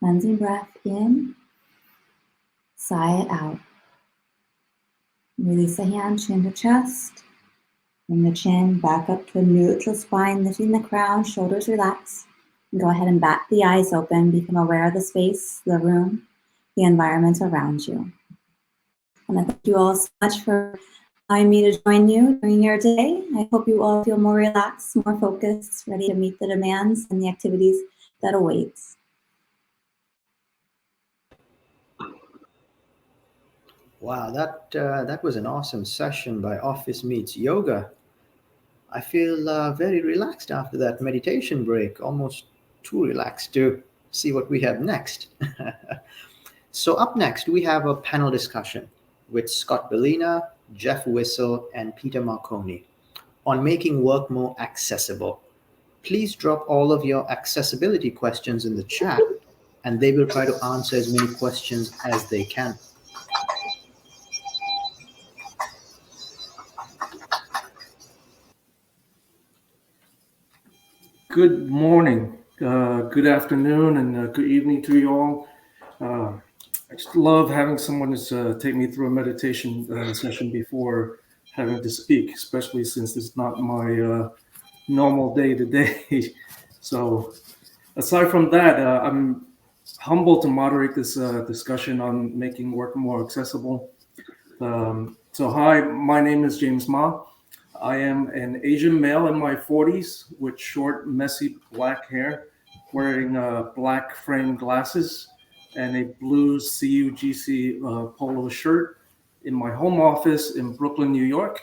Cleansing breath in. Sigh it out. Release the hand, chin to chest. Bring the chin back up to a neutral spine, lifting the crown, shoulders relax. And go ahead and bat the eyes open, become aware of the space, the room, the environment around you. And I thank you all so much for allowing me to join you during your day. I hope you all feel more relaxed, more focused, ready to meet the demands and the activities that awaits. Wow, that was an awesome session by Office Meets Yoga. I feel very relaxed after that meditation break, almost too relaxed to see what we have next. So up next, we have a panel discussion with Scott Ballina, Jeff Wissel, and Peter Marconi on making work more accessible. Please drop all of your accessibility questions in the chat, and they will try to answer as many questions as they can. Good morning, good afternoon, and good evening to you all. I just love having someone to take me through a meditation session before having to speak, especially since it's not my normal day-to-day. So aside from that, I'm humbled to moderate this discussion on making work more accessible. So hi, my name is James Ma. I am an Asian male in my 40s with short, messy black hair, wearing black framed glasses and a blue CUGC polo shirt in my home office in Brooklyn, New York.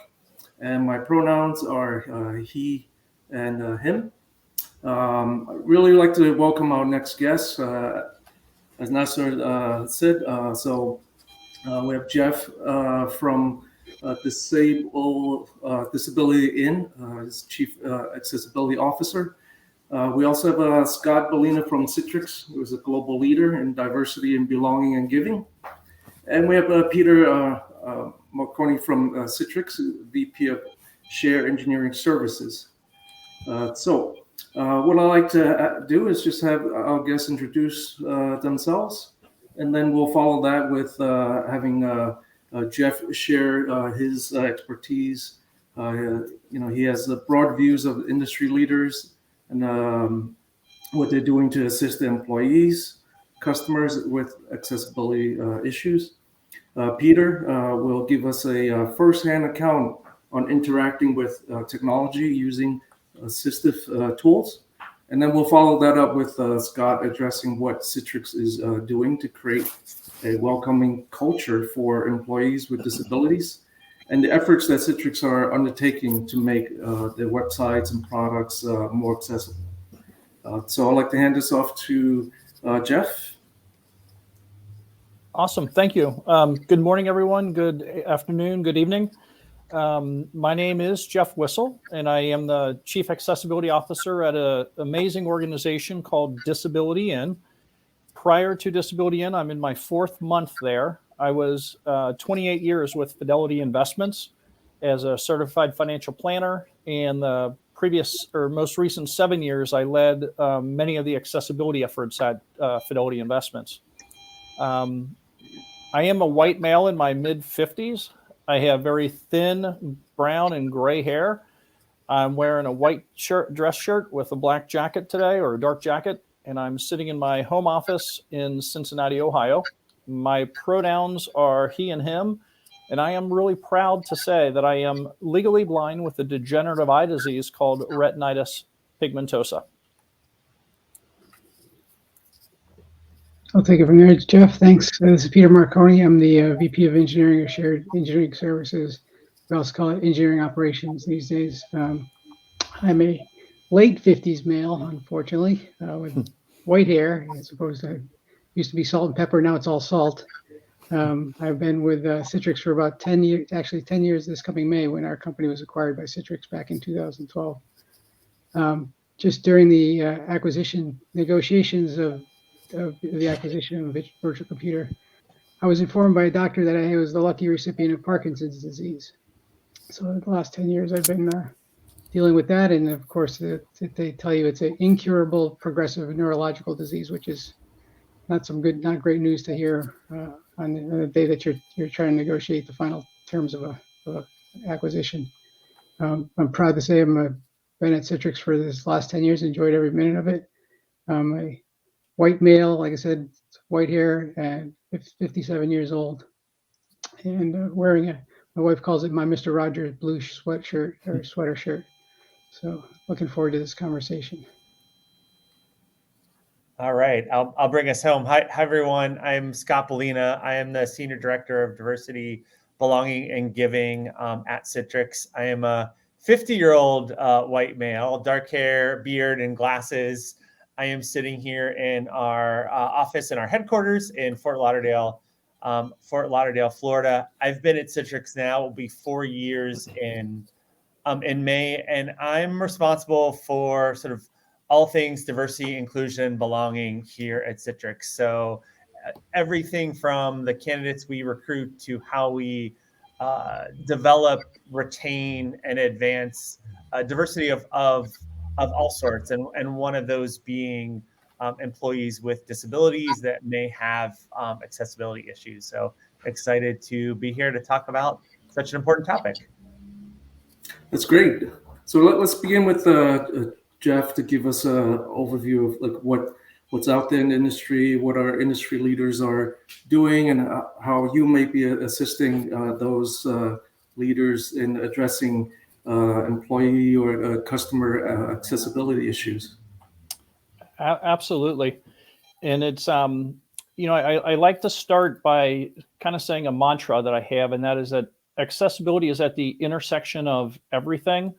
And my pronouns are he and him. I'd really like to welcome our next guest. As Nasser said, we have Jeff from Disability In, as Chief Accessibility Officer. We also have Scott Ballina from Citrix, who is a global leader in diversity and belonging and giving. And we have Peter Marconi from Citrix, VP of Shared Engineering Services. What I like to do is just have our guests introduce themselves, and then we'll follow that with having Jeff share his expertise. He has broad views of industry leaders and what they're doing to assist the employees, customers with accessibility issues. Peter will give us a first-hand account on interacting with technology using assistive tools. And then we'll follow that up with Scott addressing what Citrix is doing to create a welcoming culture for employees with disabilities and the efforts that Citrix are undertaking to make their websites and products more accessible. So I'd like to hand this off to Jeff. Awesome, thank you. Good morning, everyone. Good afternoon, good evening. My name is Jeff Wissel, and I am the Chief Accessibility Officer at an amazing organization called Disability In. Prior to Disability In, I'm in my 4th month there. I was 28 years with Fidelity Investments as a certified financial planner, and the previous or most recent 7 years, I led many of the accessibility efforts at Fidelity Investments. I am a white male in my mid-50s. I have very thin brown and gray hair. I'm wearing a white dress shirt with a black jacket today, or a dark jacket, and I'm sitting in my home office in Cincinnati, Ohio. My pronouns are he and him, and I am really proud to say that I am legally blind with a degenerative eye disease called retinitis pigmentosa. I'll take it from there. It's Jeff. Thanks. This is Peter Marconi. I'm the VP of Engineering or Shared Engineering Services. We also call it Engineering Operations these days. I'm a late 50s male, unfortunately, with white hair, as opposed to used to be salt and pepper. Now it's all salt. I've been with Citrix for about 10 years, actually 10 years this coming May, when our company was acquired by Citrix back in 2012. Just during the acquisition negotiations of the acquisition of a virtual computer, I was informed by a doctor that I was the lucky recipient of Parkinson's disease. So the last 10 years I've been dealing with that. And of course, they tell you it's an incurable progressive neurological disease, which is not great news to hear on the day that you're trying to negotiate the final terms of a acquisition. I'm proud to say been at Citrix for this last 10 years, enjoyed every minute of it. A white male, like I said, white hair, and 57 years old, and wearing my wife calls it my Mr. Rogers blue sweatshirt or sweater shirt. So looking forward to this conversation. All right, I'll bring us home. Hi everyone. I'm Scott Ballina. I am the Senior Director of Diversity, Belonging, and Giving at Citrix. I am a 50-year-old white male, dark hair, beard, and glasses. I am sitting here in our office in our headquarters in Fort Lauderdale, Florida. I've been at Citrix now, will be 4 years in May, and I'm responsible for sort of all things diversity, inclusion, belonging here at Citrix. So everything from the candidates we recruit to how we develop, retain, and advance diversity of all sorts, and one of those being employees with disabilities that may have accessibility issues. So excited to be here to talk about such an important topic. That's great. So let's begin with Jeff to give us an overview of like what's out there in the industry, what our industry leaders are doing, and how you may be assisting those leaders in addressing employee or customer accessibility issues. Absolutely. And it's, I like to start by kind of saying a mantra that I have, and that is that accessibility is at the intersection of everything,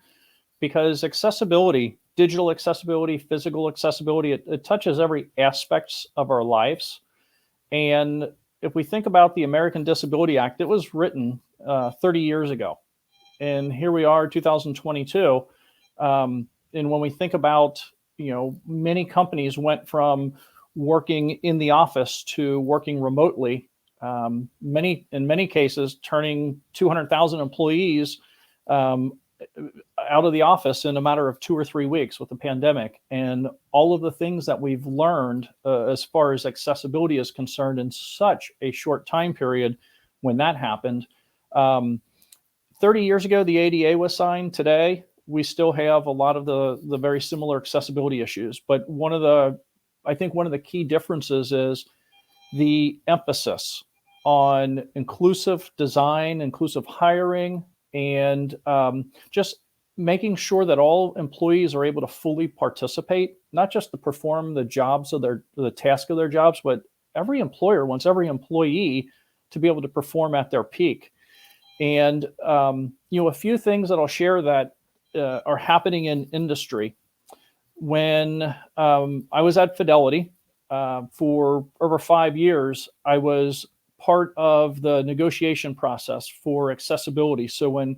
because accessibility, digital accessibility, physical accessibility, it touches every aspect of our lives. And if we think about the American Disability Act, it was written 30 years ago. And here we are, 2022. And when we think about, many companies went from working in the office to working remotely, in many cases, turning 200,000 employees out of the office in a matter of 2 or 3 weeks with the pandemic, and all of the things that we've learned as far as accessibility is concerned in such a short time period when that happened. 30 years ago, the ADA was signed. Today, we still have a lot of the very similar accessibility issues. But I think one of the key differences is the emphasis on inclusive design, inclusive hiring, and just making sure that all employees are able to fully participate, not just to perform the task of their jobs, but every employer wants every employee to be able to perform at their peak. And a few things that I'll share that are happening in industry. When I was at Fidelity for over 5 years, I was part of the negotiation process for accessibility. So when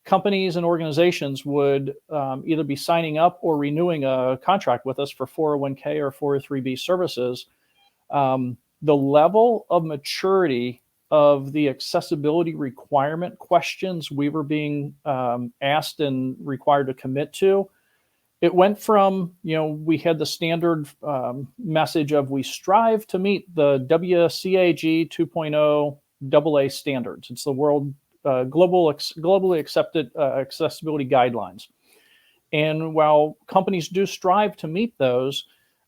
companies and organizations would either be signing up or renewing a contract with us for 401k or 403b services, the level of maturity of the accessibility requirement questions we were being asked and required to commit to, it went from, we had the standard message of we strive to meet the WCAG 2.0 AA standards. It's the world globally accepted accessibility guidelines. And while companies do strive to meet those,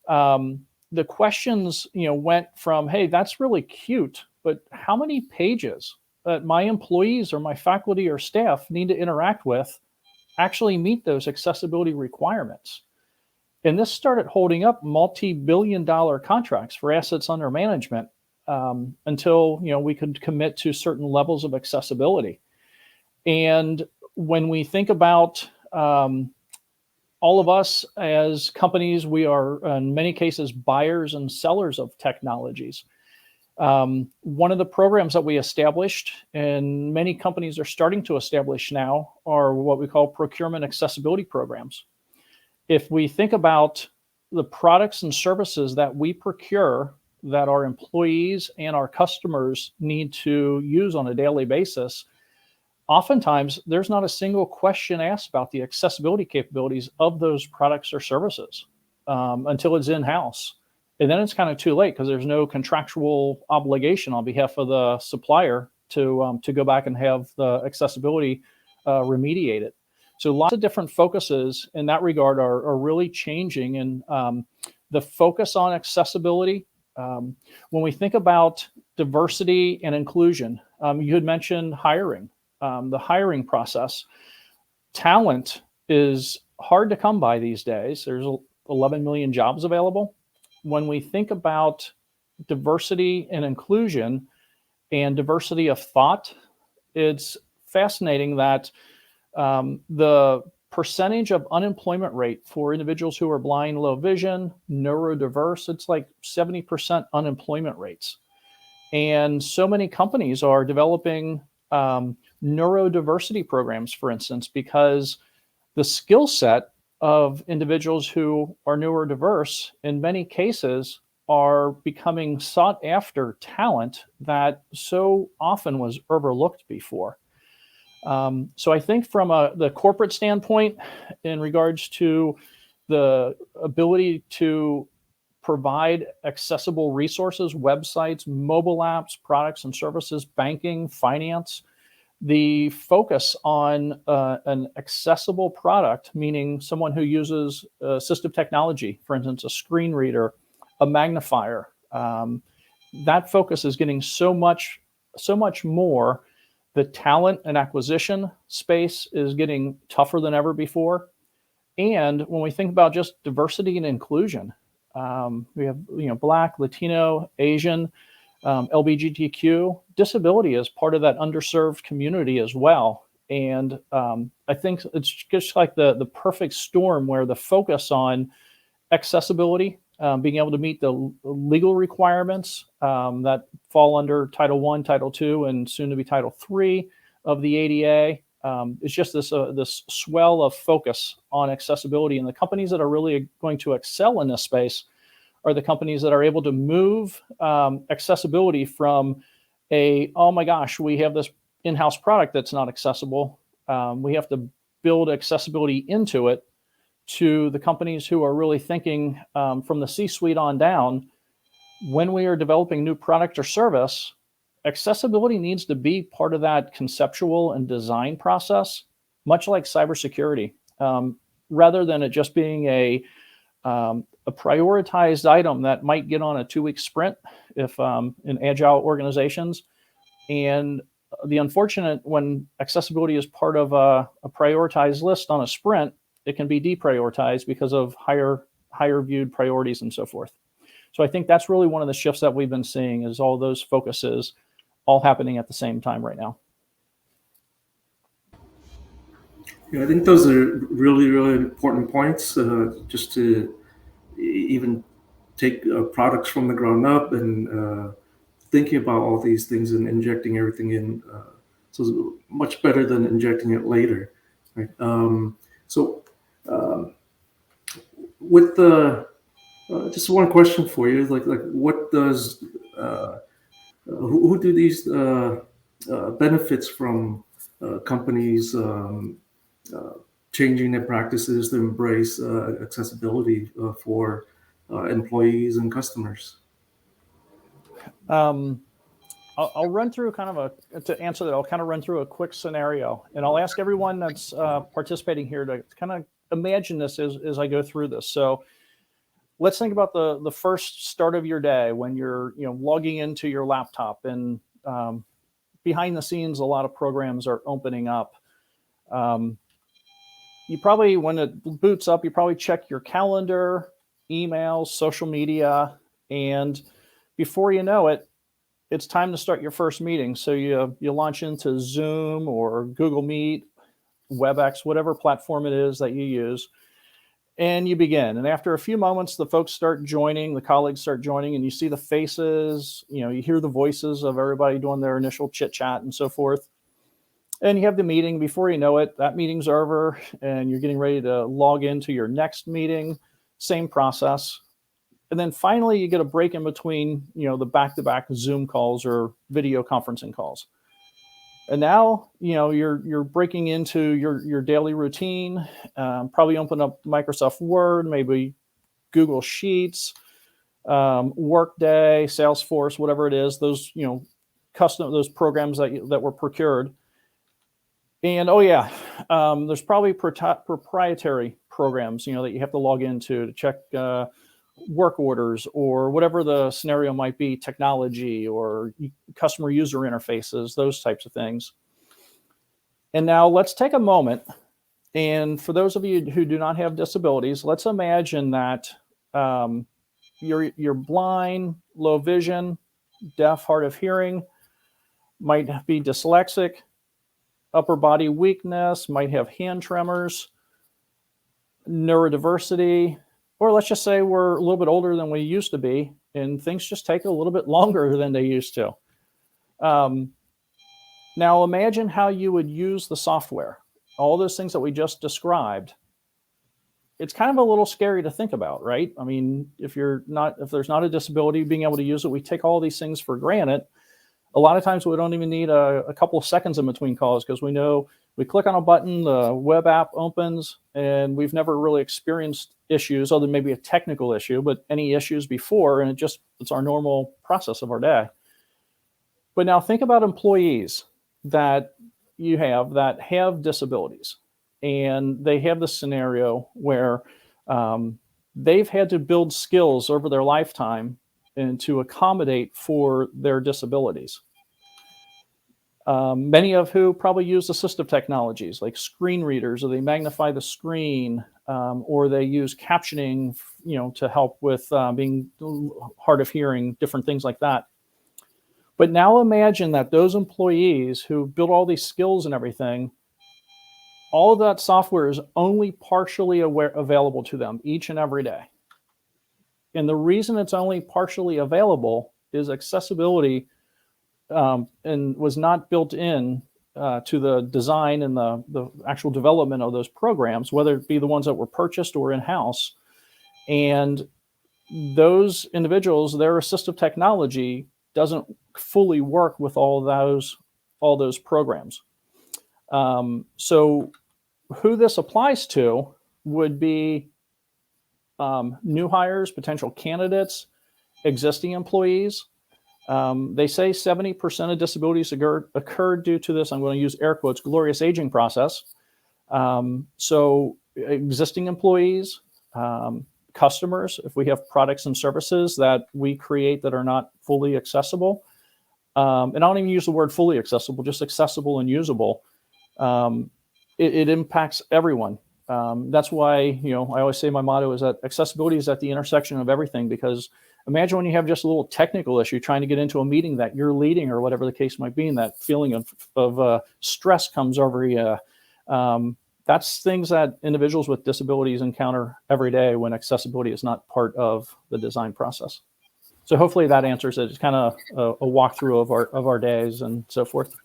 the questions, went from, hey, that's really cute, but how many pages that my employees or my faculty or staff need to interact with actually meet those accessibility requirements? And this started holding up multi-billion-dollar contracts for assets under management until we could commit to certain levels of accessibility. And when we think about all of us as companies, we are in many cases buyers and sellers of technologies. One of the programs that we established, and many companies are starting to establish now, are what we call procurement accessibility programs. If we think about the products and services that we procure that our employees and our customers need to use on a daily basis, oftentimes there's not a single question asked about the accessibility capabilities of those products or services until it's in-house. And then it's kind of too late because there's no contractual obligation on behalf of the supplier to go back and have the accessibility remediated. So lots of different focuses in that regard are really changing. And the focus on accessibility, when we think about diversity and inclusion, you had mentioned hiring, the hiring process. Talent is hard to come by these days. There's 11 million jobs available. When we think about diversity and inclusion and diversity of thought, it's fascinating that the percentage of unemployment rate for individuals who are blind, low vision, neurodiverse, it's like 70% unemployment rates. And so many companies are developing neurodiversity programs, for instance, because the skill set of individuals who are neurodiverse in many cases are becoming sought after talent that so often was overlooked before. So I think from the corporate standpoint, in regards to the ability to provide accessible resources, websites, mobile apps, products and services, banking, finance, the focus on an accessible product, meaning someone who uses assistive technology, for instance, a screen reader, a magnifier, that focus is getting so much more. The talent and acquisition space is getting tougher than ever before. And when we think about just diversity and inclusion, we have Black, Latino, Asian, LGBTQ. Disability is part of that underserved community as well. And I think it's just like the perfect storm where the focus on accessibility, being able to meet the legal requirements that fall under Title I, Title II, and soon to be Title III of the ADA. It's just this swell of focus on accessibility. And the companies that are really going to excel in this space are the companies that are able to move accessibility from oh my gosh, we have this in-house product that's not accessible. We have to build accessibility into it, to the companies who are really thinking from the C-suite on down, when we are developing new product or service, accessibility needs to be part of that conceptual and design process, much like cybersecurity, rather than it just being a prioritized item that might get on a 2-week sprint if in agile organizations. And the unfortunate, when accessibility is part of a prioritized list on a sprint, it can be deprioritized because of higher viewed priorities and so forth. So I think that's really one of the shifts that we've been seeing, is all those focuses all happening at the same time right now. Yeah, I think those are really, really important points, just to even take products from the ground up and thinking about all these things and injecting everything in. So it's much better than injecting it later. Right? With the just one question for you, like what does who do these benefits from companies changing their practices to embrace accessibility for employees and customers? I'll run through to answer that, I'll kind of run through a quick scenario, and I'll ask everyone that's participating here to kind of imagine this as I go through this. So let's think about the first start of your day when you're logging into your laptop, and behind the scenes, a lot of programs are opening up. You probably, when it boots up, you probably check your calendar, emails, social media, and before you know it, it's time to start your first meeting. So you launch into Zoom or Google Meet, WebEx, whatever platform it is that you use, and you begin. And after a few moments, the folks start joining, the colleagues start joining, and you see the faces, you hear the voices of everybody doing their initial chit chat and so forth. And you have the meeting. Before you know it, that meeting's over and you're getting ready to log into your next meeting. Same process. And then finally you get a break in between, the back-to-back Zoom calls or video conferencing calls. And now, you're breaking into your daily routine. Probably open up Microsoft Word, maybe Google Sheets, Workday, Salesforce, whatever it is, those, those programs that were procured. And oh yeah, there's probably proprietary programs, that you have to log into to check work orders or whatever the scenario might be, technology or customer user interfaces, those types of things. And now let's take a moment. And for those of you who do not have disabilities, let's imagine that you're blind, low vision, deaf, hard of hearing, might be dyslexic, upper body weakness, might have hand tremors, neurodiversity, or let's just say we're a little bit older than we used to be, and things just take a little bit longer than they used to. Now imagine how you would use the software. All those things that we just described. It's kind of a little scary to think about, right? I mean, if there's not a disability, being able to use it, we take all these things for granted. A lot of times we don't even need a couple of seconds in between calls because we know we click on a button, the web app opens, and we've never really experienced issues other than maybe a technical issue, but any issues before, and it's our normal process of our day. But now think about employees that you have that have disabilities, and they have this scenario where they've had to build skills over their lifetime and to accommodate for their disabilities. Many of who probably use assistive technologies like screen readers, or they magnify the screen, or they use captioning, to help with being hard of hearing, different things like that. But now imagine that those employees who build all these skills and everything, all of that software is only partially available to them each and every day. And the reason it's only partially available is accessibility and was not built in to the design and the actual development of those programs, whether it be the ones that were purchased or in-house. And those individuals, their assistive technology doesn't fully work with all those programs. So who this applies to would be new hires, potential candidates, existing employees. They say 70% of disabilities occurred due to this, I'm going to use air quotes, glorious aging process. So existing employees, customers, if we have products and services that we create that are not fully accessible, and I don't even use the word fully accessible, just accessible and usable, it impacts everyone. That's why, I always say my motto is that accessibility is at the intersection of everything, because imagine when you have just a little technical issue trying to get into a meeting that you're leading or whatever the case might be, and that feeling of stress comes over you. That's things that individuals with disabilities encounter every day when accessibility is not part of the design process. So hopefully that answers it. It's kind of a walkthrough of our days and so forth.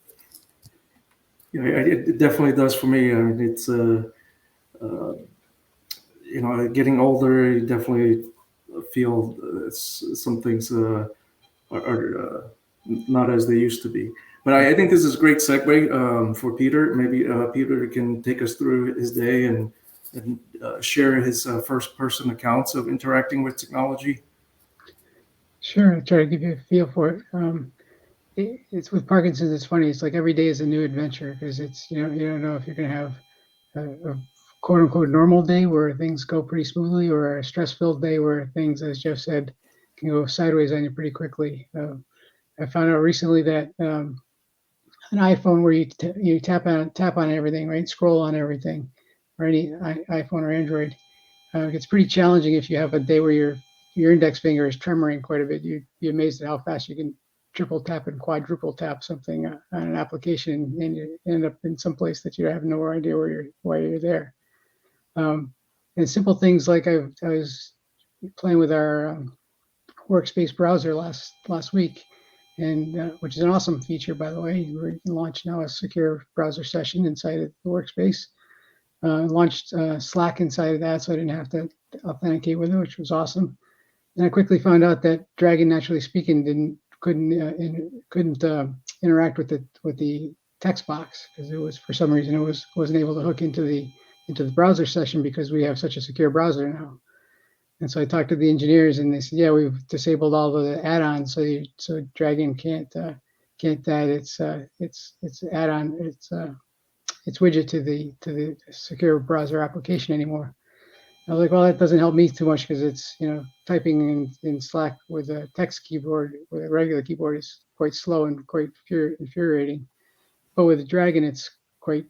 Yeah, it definitely does for me. I mean, it's getting older, you definitely feel some things are not as they used to be. But I think this is a great segue for Peter. Maybe Peter can take us through his day and share his first-person accounts of interacting with technology. Sure, I'll try to give you a feel for it. It's with Parkinson's. It's funny. It's like every day is a new adventure, because it's you don't know if you're going to have a quote unquote normal day where things go pretty smoothly, or a stress-filled day where things, as Jeff said, can go sideways on you pretty quickly. I found out recently that an iPhone where you tap on everything, right? Scroll on everything, or any iPhone or Android, it's pretty challenging if you have a day where your index finger is tremoring quite a bit. You'd be amazed at how fast you can triple tap and quadruple tap something on an application, and you end up in some place that you have no idea why you're there. And simple things like I was playing with our workspace browser last week, and which is an awesome feature, by the way. We launched now a secure browser session inside of the workspace. Launched Slack inside of that, so I didn't have to authenticate with it, which was awesome. And I quickly found out that Dragon, naturally speaking, couldn't interact with the text box, because it was, for some reason, wasn't able to hook into the browser session, because we have such a secure browser now. And so I talked to the engineers, and they said, yeah, we've disabled all of the add-ons, so Dragon can't that. It's add-on. its widget to the secure browser application anymore. I was like, well, that doesn't help me too much because it's, typing in Slack with a text keyboard, with a regular keyboard is quite slow and quite infuriating. But with Dragon, it's quite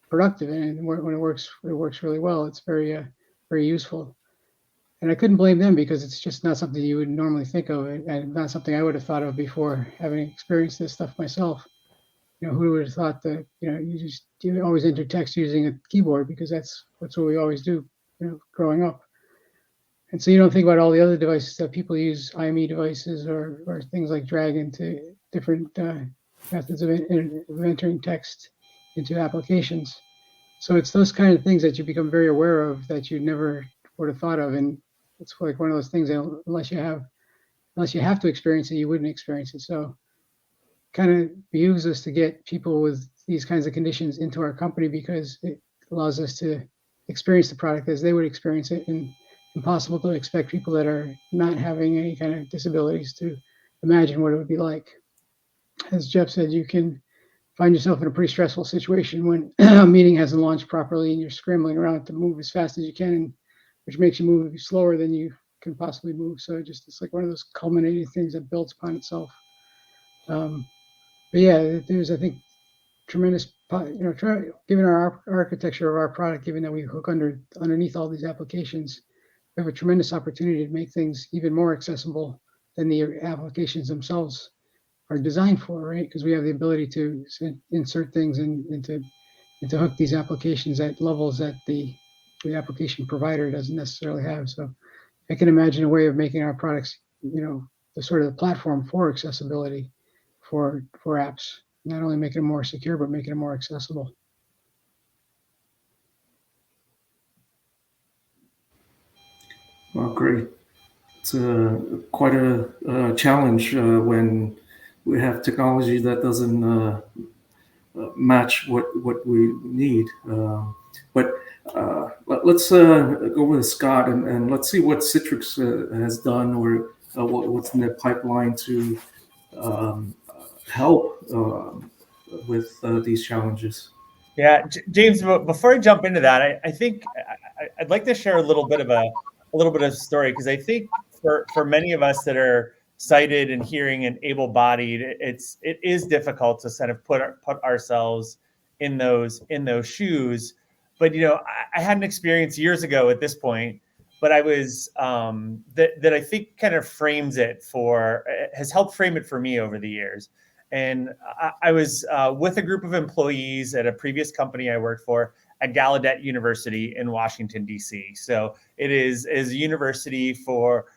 productive, and when it works really well. It's very useful. And I couldn't blame them because it's just not something you would normally think of, and not something I would have thought of before having experienced this stuff myself. Who would have thought that, you always enter text using a keyboard because that's what we always do, growing up. And so you don't think about all the other devices that people use, IME devices or things like Dragon to different methods of entering text into applications. So it's those kind of things that you become very aware of that you never would have thought of. And it's like one of those things that unless you have to experience it, you wouldn't experience it. So kind of behooves us to get people with these kinds of conditions into our company because it allows us to experience the product as they would experience it, and impossible to expect people that are not having any kind of disabilities to imagine what it would be like. As Jeff said, you can find yourself in a pretty stressful situation when a meeting hasn't launched properly and you're scrambling around to move as fast as you can, which makes you move slower than you can possibly move. So it's like one of those culminating things that builds upon itself. But yeah, there's, I think, tremendous, given our architecture of our product, given that we hook underneath all these applications, we have a tremendous opportunity to make things even more accessible than the applications themselves are designed for, right? Because we have the ability to insert things and to hook these applications at levels that the application provider doesn't necessarily have. So I can imagine a way of making our products, the sort of the platform for accessibility for apps, not only making them more secure, but making them more accessible. Well, great. It's quite a challenge when we have technology that doesn't match what we need. But let's go with Scott and let's see what Citrix has done or what's in the pipeline to help with these challenges. Yeah, James. Before I jump into that, I think I'd like to share a little bit of story, because I think for many of us that are sighted and hearing and able-bodied, it is difficult to kind of put ourselves in those shoes. But I had an experience years ago at this point, but I was that I think kind of has helped frame it for me over the years. And I was with a group of employees at a previous company I worked for at Gallaudet University in Washington, D.C. So it is a university for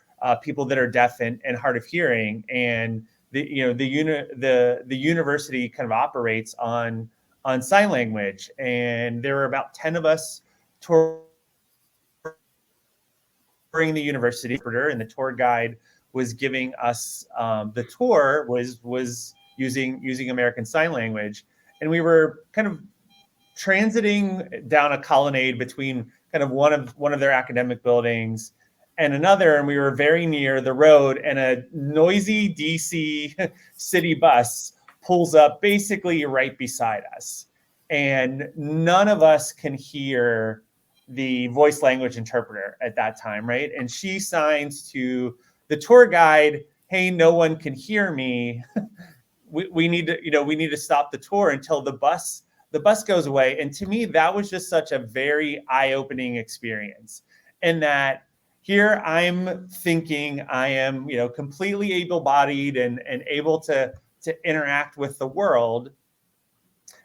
people that are deaf and hard of hearing. And the university kind of operates on sign language. And there were about 10 of us touring the university, and the tour guide was giving us the tour was using American Sign Language. And we were kind of transiting down a colonnade between kind of one of their academic buildings and another, and we were very near the road, and a noisy DC city bus pulls up basically right beside us. And none of us can hear the voice language interpreter at that time, right? And she signs to the tour guide, "Hey, no one can hear me. we need to stop the tour until the bus goes away." And to me, that was just such a very eye-opening experience. And that here I'm thinking I am, completely able-bodied and able to interact with the world.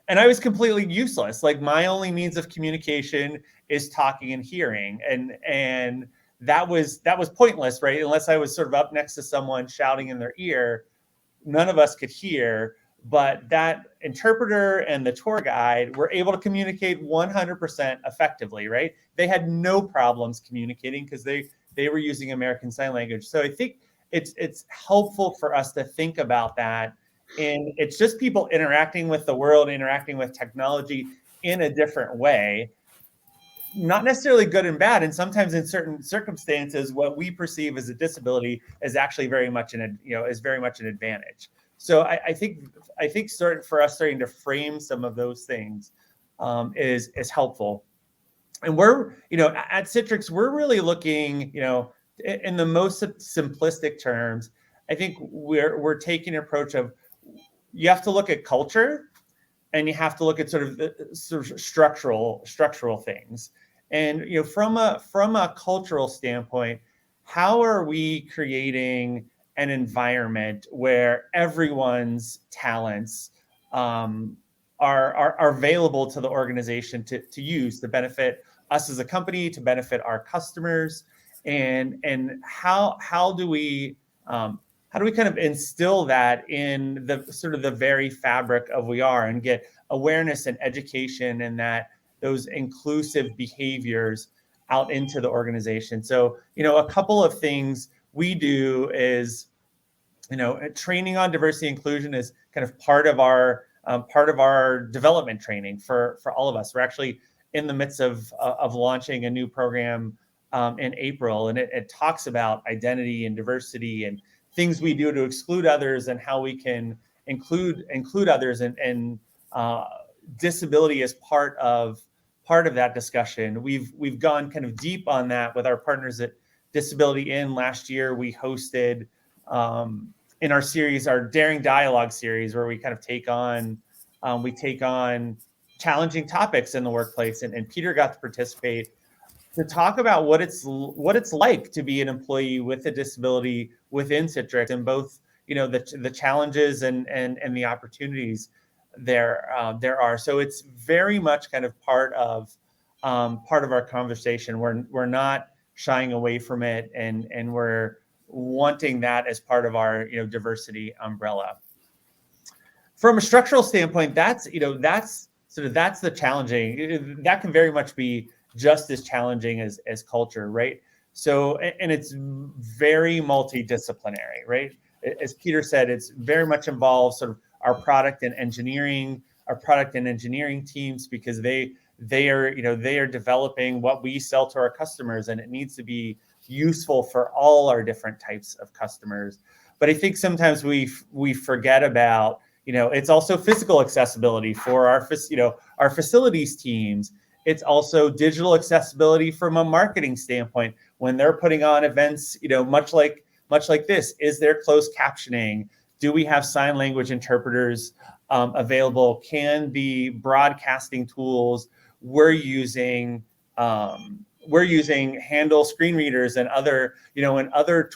And I was completely useless. Like, my only means of communication is talking and hearing. And that was pointless, right? Unless I was sort of up next to someone shouting in their ear, none of us could hear. But that interpreter and the tour guide were able to communicate 100% effectively, right? They had no problems communicating because they were using American Sign Language. So I think it's helpful for us to think about that. And it's just people interacting with the world, interacting with technology in a different way. Not necessarily good and bad. And sometimes in certain circumstances, what we perceive as a disability is actually very much an advantage. So I think for us starting to frame some of those things is helpful. And we're, at Citrix, we're really looking, in the most simplistic terms. I think we're taking an approach of, you have to look at culture, and you have to look at sort of structural things. And from a cultural standpoint, how are we creating an environment where everyone's talents are available to the organization to use, to benefit us as a company, to benefit our customers, and how do we kind of instill that in the sort of the very fabric of we are, and get awareness and education and those inclusive behaviors out into the organization. So, a couple of things we do is, training on diversity and inclusion is kind of part of our development training for all of us. We're actually in the midst of launching a new program in April, and it talks about identity and diversity and things we do to exclude others, and how we can include others, and disability as part of that discussion. We've gone kind of deep on that with our partners at Disability In. Last year, we hosted in our series, our Daring Dialogue series, where we kind of take on challenging topics in the workplace, and Peter got to participate to talk about what it's like to be an employee with a disability within Citrix, and both the challenges and the opportunities there are. So it's very much kind of part of our conversation. We're not shying away from it, and we're wanting that as part of our diversity umbrella. From a structural standpoint, that's the challenging. That can very much be just as challenging as culture, right? So, and it's very multidisciplinary, right? As Peter said, it's very much involves sort of our product and engineering teams, because they are developing what we sell to our customers, and it needs to be useful for all our different types of customers. But I think sometimes we forget about, it's also physical accessibility for our facilities teams. It's also digital accessibility from a marketing standpoint when they're putting on events, much like this. Is there closed captioning? Do we have sign language interpreters available? Can the broadcasting tools we're using handle screen readers and other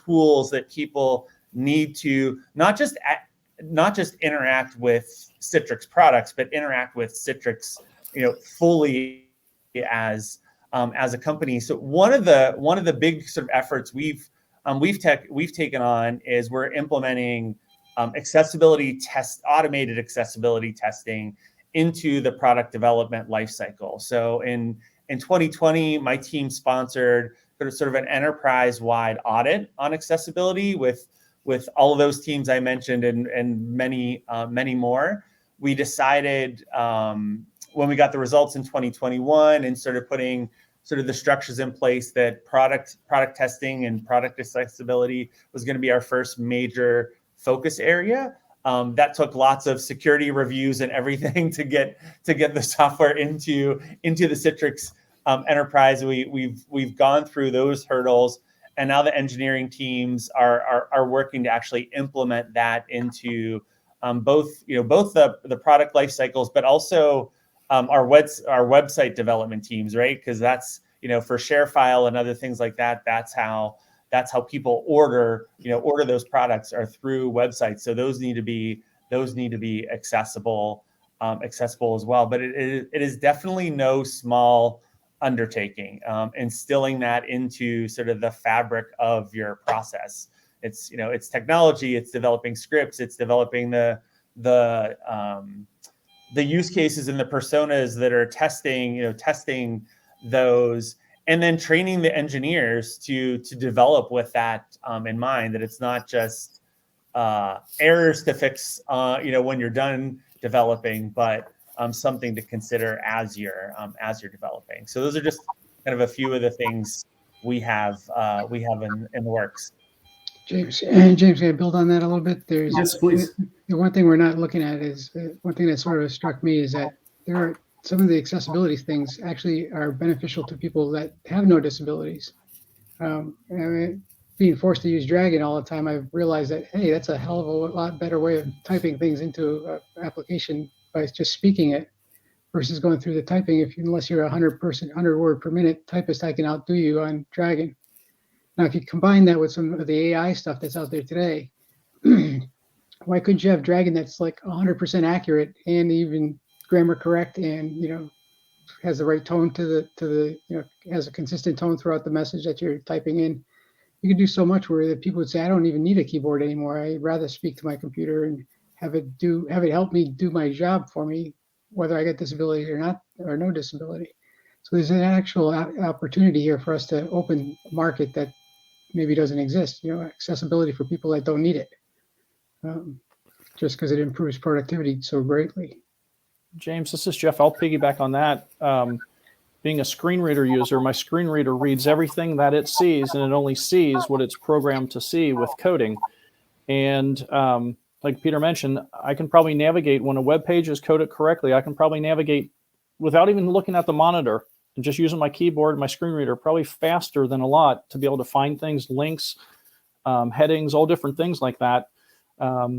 tools that people need to not just interact with Citrix products, but interact with Citrix, fully as a company. So one of the big sort of efforts we've taken on is we're implementing automated accessibility testing into the product development lifecycle. So in 2020, my team sponsored sort of an enterprise-wide audit on accessibility with all of those teams I mentioned, and many more. We decided when we got the results in 2021 and started putting sort of the structures in place that product testing and product accessibility was going to be our first major focus area. That took lots of security reviews and everything to get the software into the Citrix enterprise. We've gone through those hurdles, and now the engineering teams are working to actually implement that into both the product life cycles, but also our website development teams, right? Because that's for ShareFile and other things like that. That's how people order those products are through websites. So those need to be accessible as well. But it is definitely no small undertaking, instilling that into sort of the fabric of your process. It's technology, it's developing scripts, it's developing the use cases and the personas that are testing those, and then training the engineers to develop with that in mind, that it's not just errors to fix when you're done developing, but something to consider as you're developing. So those are just kind of a few of the things we have in the works. James, can I build on that a little bit? Yes, please. The one thing we're not looking at is one thing that sort of struck me is that there some of the accessibility things actually are beneficial to people that have no disabilities. I mean, being forced to use Dragon all the time, I've realized that, hey, that's a hell of a lot better way of typing things into an application by just speaking it versus going through the typing. Unless you're 100 word per minute typist, I can outdo you on Dragon. Now, if you combine that with some of the AI stuff that's out there today, why couldn't you have Dragon that's like 100% accurate and even grammar correct and, has the right tone to the, has a consistent tone throughout the message that you're typing in? You can do so much where the people would say, I don't even need a keyboard anymore. I'd rather speak to my computer and have it help me do my job for me, whether I get disability or not, or no disability. So there's an actual opportunity here for us to open a market that maybe doesn't exist, accessibility for people that don't need it, just because it improves productivity so greatly. James, this is Jeff. I'll piggyback on that. Being a screen reader user, my screen reader reads everything that it sees, and it only sees what it's programmed to see with coding. And like Peter mentioned, I can probably navigate when a web page is coded correctly. I can probably navigate without even looking at the monitor and just using my keyboard and my screen reader, probably faster than a lot to be able to find things, links, headings, all different things like that.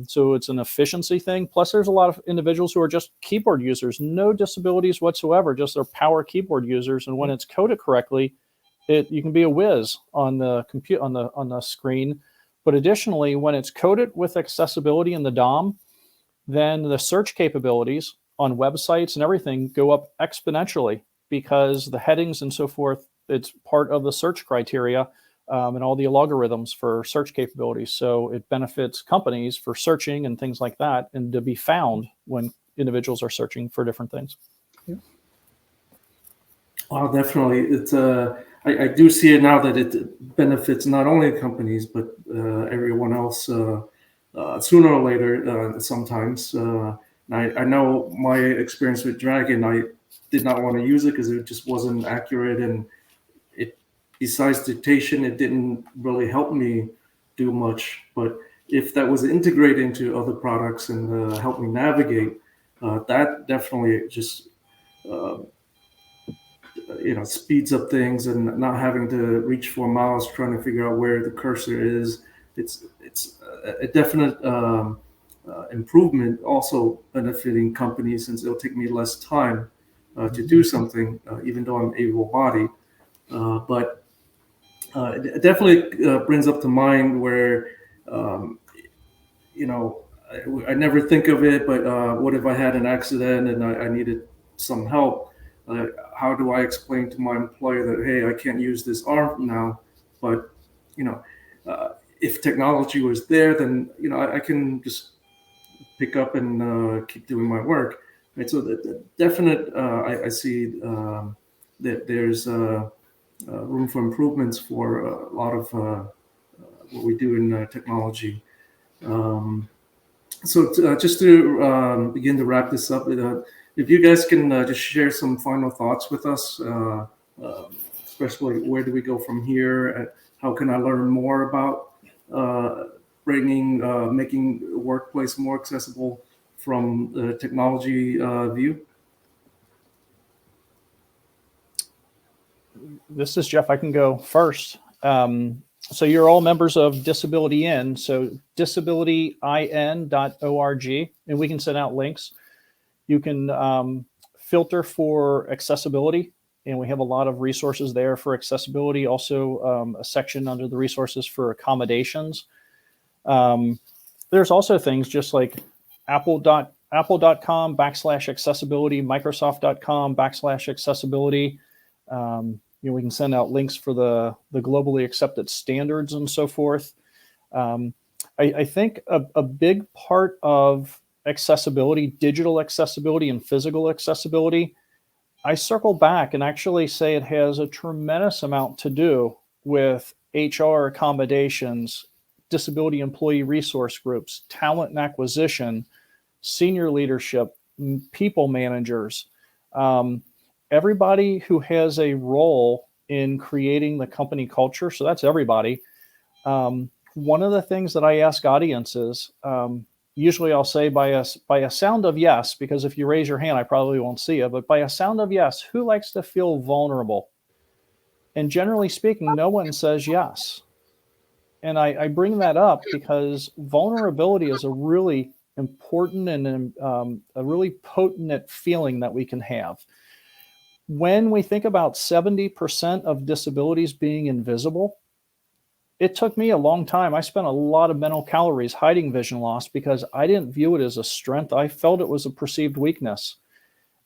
So it's an efficiency thing. Plus, there's a lot of individuals who are just keyboard users, no disabilities whatsoever, just their power keyboard users. And when it's coded correctly, you can be a whiz on the compute on the screen. But additionally, when it's coded with accessibility in the DOM, then the search capabilities on websites and everything go up exponentially because the headings and so forth, it's part of the search criteria. And all the algorithms for search capabilities. So it benefits companies for searching and things like that, and to be found when individuals are searching for different things. Yeah. Well, definitely. It's I do see it now that it benefits not only companies, but everyone else sooner or later sometimes. I know my experience with Dragon, I did not want to use it because it just wasn't accurate, and besides dictation, it didn't really help me do much. But if that was integrated into other products and help me navigate, that definitely just speeds up things, and not having to reach for a mouse trying to figure out where the cursor is. It's a definite improvement, also benefiting companies since it'll take me less time to do something, even though I'm able-bodied. But it definitely brings up to mind where, I never think of it, but what if I had an accident and I needed some help? How do I explain to my employer that, hey, I can't use this arm now? But, if technology was there, then, I can just pick up and keep doing my work. Right? So the definite, I see that there's room for improvements for a lot of what we do in technology. So just to begin to wrap this up, if you guys can just share some final thoughts with us, especially where do we go from here? How can I learn more about making the workplace more accessible from the technology view? This is Jeff. I can go first. So you're all members of Disability In, so disabilityin.org, and we can send out links. You can filter for accessibility, and we have a lot of resources there for accessibility. Also, a section under the resources for accommodations. There's also things just like apple.com/accessibility, microsoft.com/accessibility. We can send out links for the globally accepted standards and so forth. I think a big part of accessibility, digital accessibility and physical accessibility, I circle back and actually say it has a tremendous amount to do with HR accommodations, disability employee resource groups, talent and acquisition, senior leadership, people managers, everybody who has a role in creating the company culture. So that's everybody. One of the things that I ask audiences, usually I'll say by a sound of yes, because if you raise your hand, I probably won't see you, but by a sound of yes, who likes to feel vulnerable? And generally speaking, no one says yes. And I bring that up because vulnerability is a really important and a really potent feeling that we can have. When we think about 70% of disabilities being invisible, it took me a long time. I spent a lot of mental calories hiding vision loss because I didn't view it as a strength. I felt it was a perceived weakness.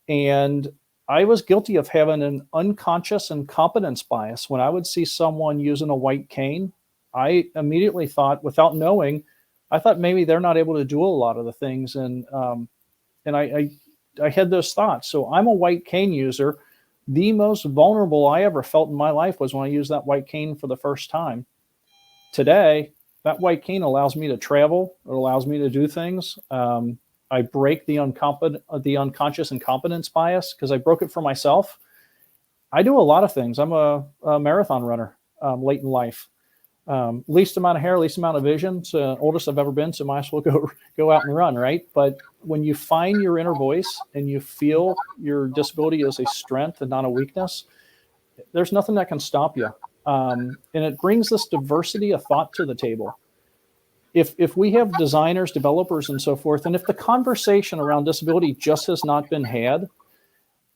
And I was guilty of having an unconscious incompetence bias. When I would see someone using a white cane, I immediately thought, without knowing, I thought maybe they're not able to do a lot of the things. And I had those thoughts. So I'm a white cane user. The most vulnerable I ever felt in my life was when I used that white cane for the first time. Today, that white cane allows me to travel. It allows me to do things. I break the unconscious incompetence bias because I broke it for myself. I do a lot of things. I'm a marathon runner late in life. Least amount of hair, least amount of vision. It's the oldest I've ever been, so might as well go out and run, right? But when you find your inner voice and you feel your disability as a strength and not a weakness, there's nothing that can stop you. And it brings this diversity of thought to the table. If we have designers, developers, and so forth, and if the conversation around disability just has not been had,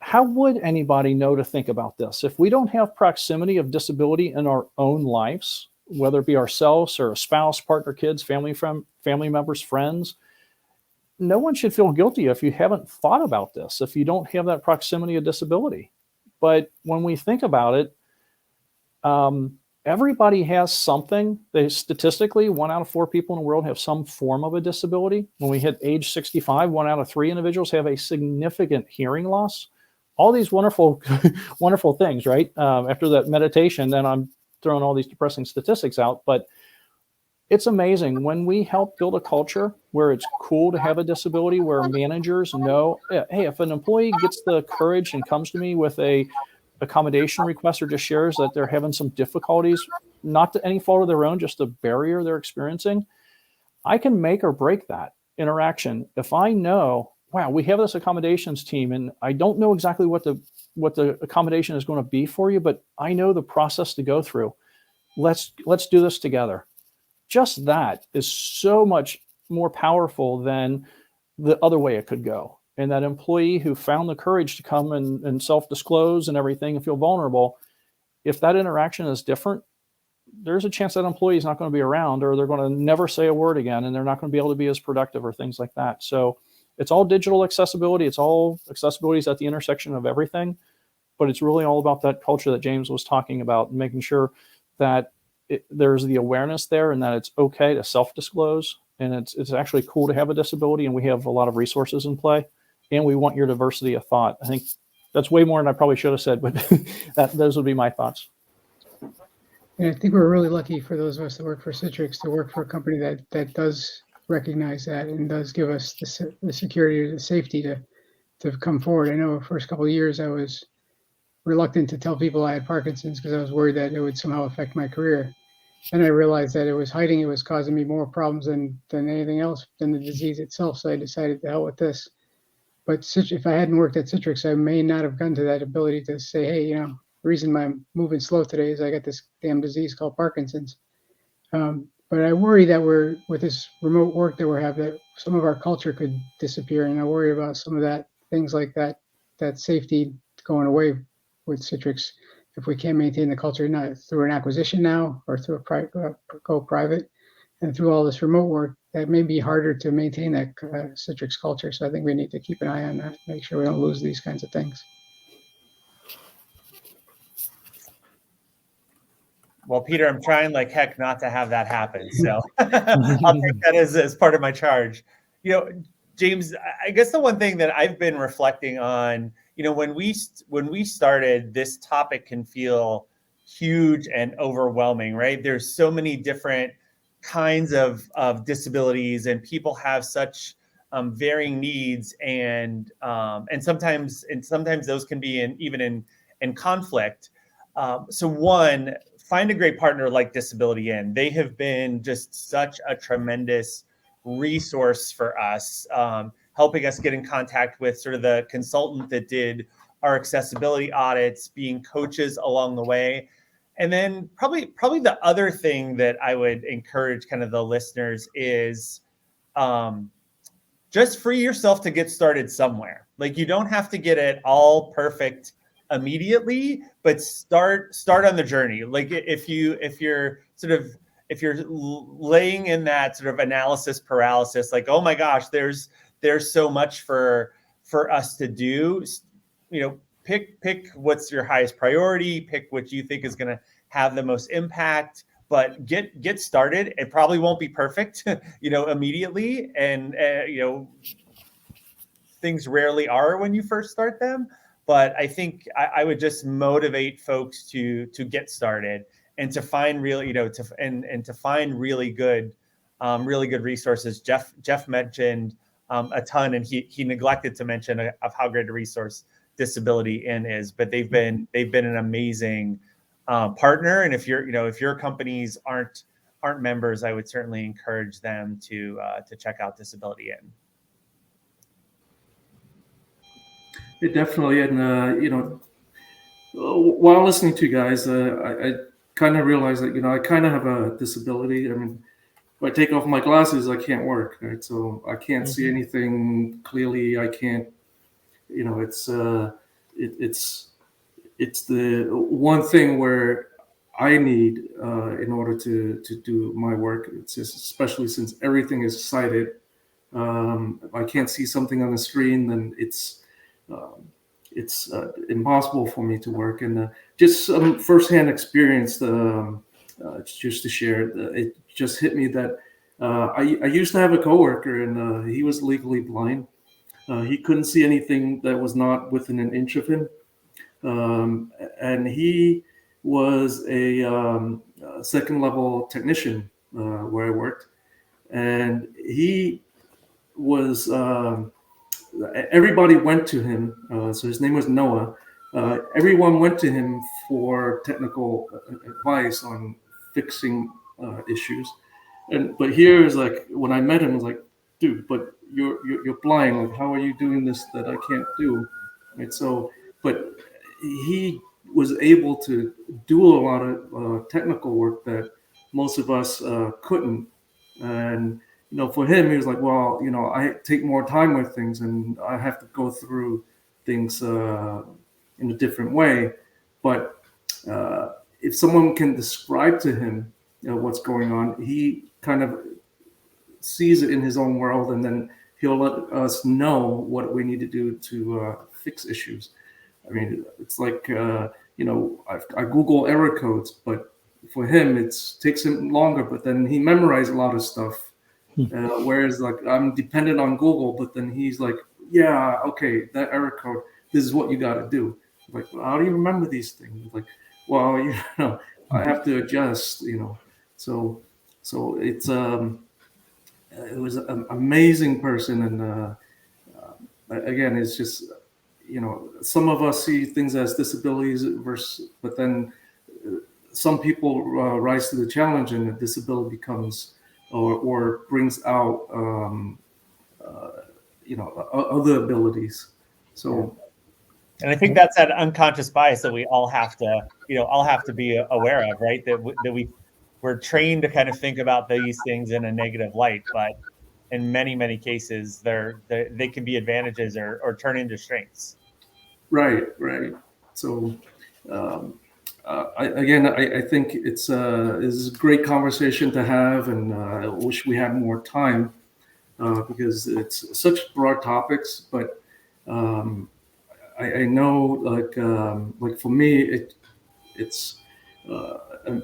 how would anybody know to think about this? If we don't have proximity of disability in our own lives, whether it be ourselves or a spouse, partner, kids, family members, friends, no one should feel guilty if you haven't thought about this, if you don't have that proximity of disability. But when we think about it, everybody has something. Statistically, 1 out of 4 people in the world have some form of a disability. When we hit age 65, 1 out of 3 individuals have a significant hearing loss. All these wonderful, wonderful things, right? After that meditation, then I'm throwing all these depressing statistics out, but it's amazing when we help build a culture where it's cool to have a disability, where managers know, hey, if an employee gets the courage and comes to me with a accommodation request or just shares that they're having some difficulties, not to any fault of their own, just a barrier they're experiencing, I can make or break that interaction. If I know, wow, we have this accommodations team and I don't know exactly what the accommodation is going to be for you, but I know the process to go through. Let's do this together. Just that is so much more powerful than the other way it could go. And that employee who found the courage to come and self-disclose and everything and feel vulnerable, if that interaction is different, there's a chance that employee is not going to be around, or they're going to never say a word again, and they're not going to be able to be as productive or things like that. So it's all digital accessibility. It's all accessibility is at the intersection of everything, but it's really all about that culture that James was talking about, and making sure that there's the awareness there and that it's okay to self-disclose. And it's actually cool to have a disability, and we have a lot of resources in play, and we want your diversity of thought. I think that's way more than I probably should have said, but those would be my thoughts. And I think we're really lucky for those of us that work for Citrix to work for a company that does recognize that and does give us the security, the safety to come forward. I know the first couple of years I was reluctant to tell people I had Parkinson's because I was worried that it would somehow affect my career. And I realized that it was causing me more problems than anything else, than the disease itself. So I decided to hell with this. But if I hadn't worked at Citrix, I may not have gotten to that ability to say, hey, the reason I'm moving slow today is I got this damn disease called Parkinson's. But I worry that with this remote work that we're having, that some of our culture could disappear. And I worry about some of that, things like that safety going away with Citrix if we can't maintain the culture, not through an acquisition now or through go private, and through all this remote work, that may be harder to maintain that Citrix culture. So I think we need to keep an eye on that, make sure we don't lose these kinds of things. Well, Peter, I'm trying like heck not to have that happen. So I'll take that as part of my charge. James, I guess the one thing that I've been reflecting on, when we started, this topic can feel huge and overwhelming, right? There's so many different kinds of disabilities, and people have such varying needs, and sometimes those can be even in conflict. So one, find a great partner like Disability In. They have been just such a tremendous resource for us, helping us get in contact with sort of the consultant that did our accessibility audits, being coaches along the way. And then probably the other thing that I would encourage kind of the listeners is just free yourself to get started somewhere. Like, you don't have to get it all perfect immediately, but start on the journey. Like, if you're laying in that sort of analysis paralysis, like, oh my gosh, there's so much for us to do, pick what's your highest priority, pick what you think is going to have the most impact, but get started. It probably won't be perfect, immediately. And, things rarely are when you first start them. But I think I would just motivate folks to get started and to find really, to find really good resources. Jeff mentioned a ton, and he neglected to mention of how great a resource Disability In is. But they've been an amazing partner. And if your companies aren't members, I would certainly encourage them to check out Disability In. It definitely, and while listening to you guys, I kind of realized that I kind of have a disability. I mean, if I take off my glasses, I can't work, right? So I can't see anything clearly. I can't, it's the one thing where I need in order to do my work. It's just, especially since everything is sighted. If I can't see something on the screen, then it's impossible for me to work. And just some firsthand experience, just to share, it just hit me that I used to have a coworker, and he was legally blind. He couldn't see anything that was not within an inch of him. And he was a second level technician where I worked. And he was... everybody went to him. So his name was Noah. Everyone went to him for technical advice on fixing issues. But here is like, when I met him, I was like, dude, but you're blind. Like, how are you doing this that I can't do? Right. So, but he was able to do a lot of technical work that most of us couldn't. And for him, he was like, well, I take more time with things, and I have to go through things in a different way. But if someone can describe to him what's going on, he kind of sees it in his own world, and then he'll let us know what we need to do to fix issues. I mean, it's like, I Google error codes, but for him, it takes him longer, but then he memorized a lot of stuff. Whereas like I'm dependent on Google, but then he's like, yeah, okay, that error code, this is what you got to do. I'm like, well, how do you remember these things? Like, well, I have to adjust, So it's it was an amazing person, and again, it's just some of us see things as disabilities but then some people rise to the challenge, and a disability becomes or brings out other abilities. So, and I think that's that unconscious bias that we all have to be aware of, right? That we're trained to kind of think about these things in a negative light, but in many cases they can be advantages or turn into strengths. Right. So I think it's a great conversation to have, and I wish we had more time because it's such broad topics. But I know, like for me, it's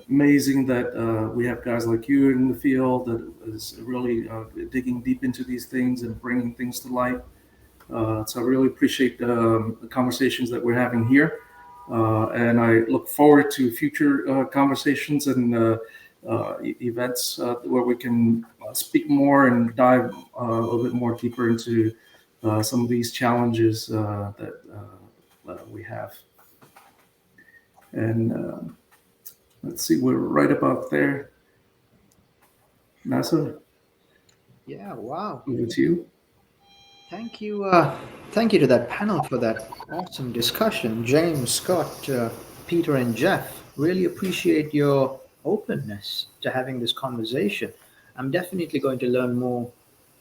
amazing that we have guys like you in the field that is really digging deep into these things and bringing things to light. So I really appreciate the conversations that we're having here. And I look forward to future conversations and events where we can speak more and dive a little bit more deeper into some of these challenges that we have. And let's see, we're right about there. NASA? Yeah, wow. Over to you. Thank you. Thank you to that panel for that awesome discussion. James, Scott, Peter, and Jeff, really appreciate your openness to having this conversation. I'm definitely going to learn more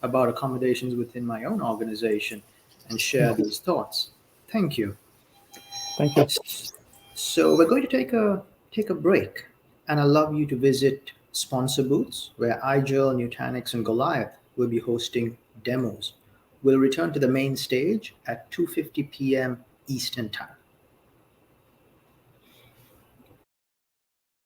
about accommodations within my own organization and share these thoughts. Thank you. Thank you. So we're going to take a break, and I'd love you to visit sponsor booths where Igel, Nutanix, and Goliath will be hosting demos. We'll return to the main stage at 2:50 p.m. Eastern Time.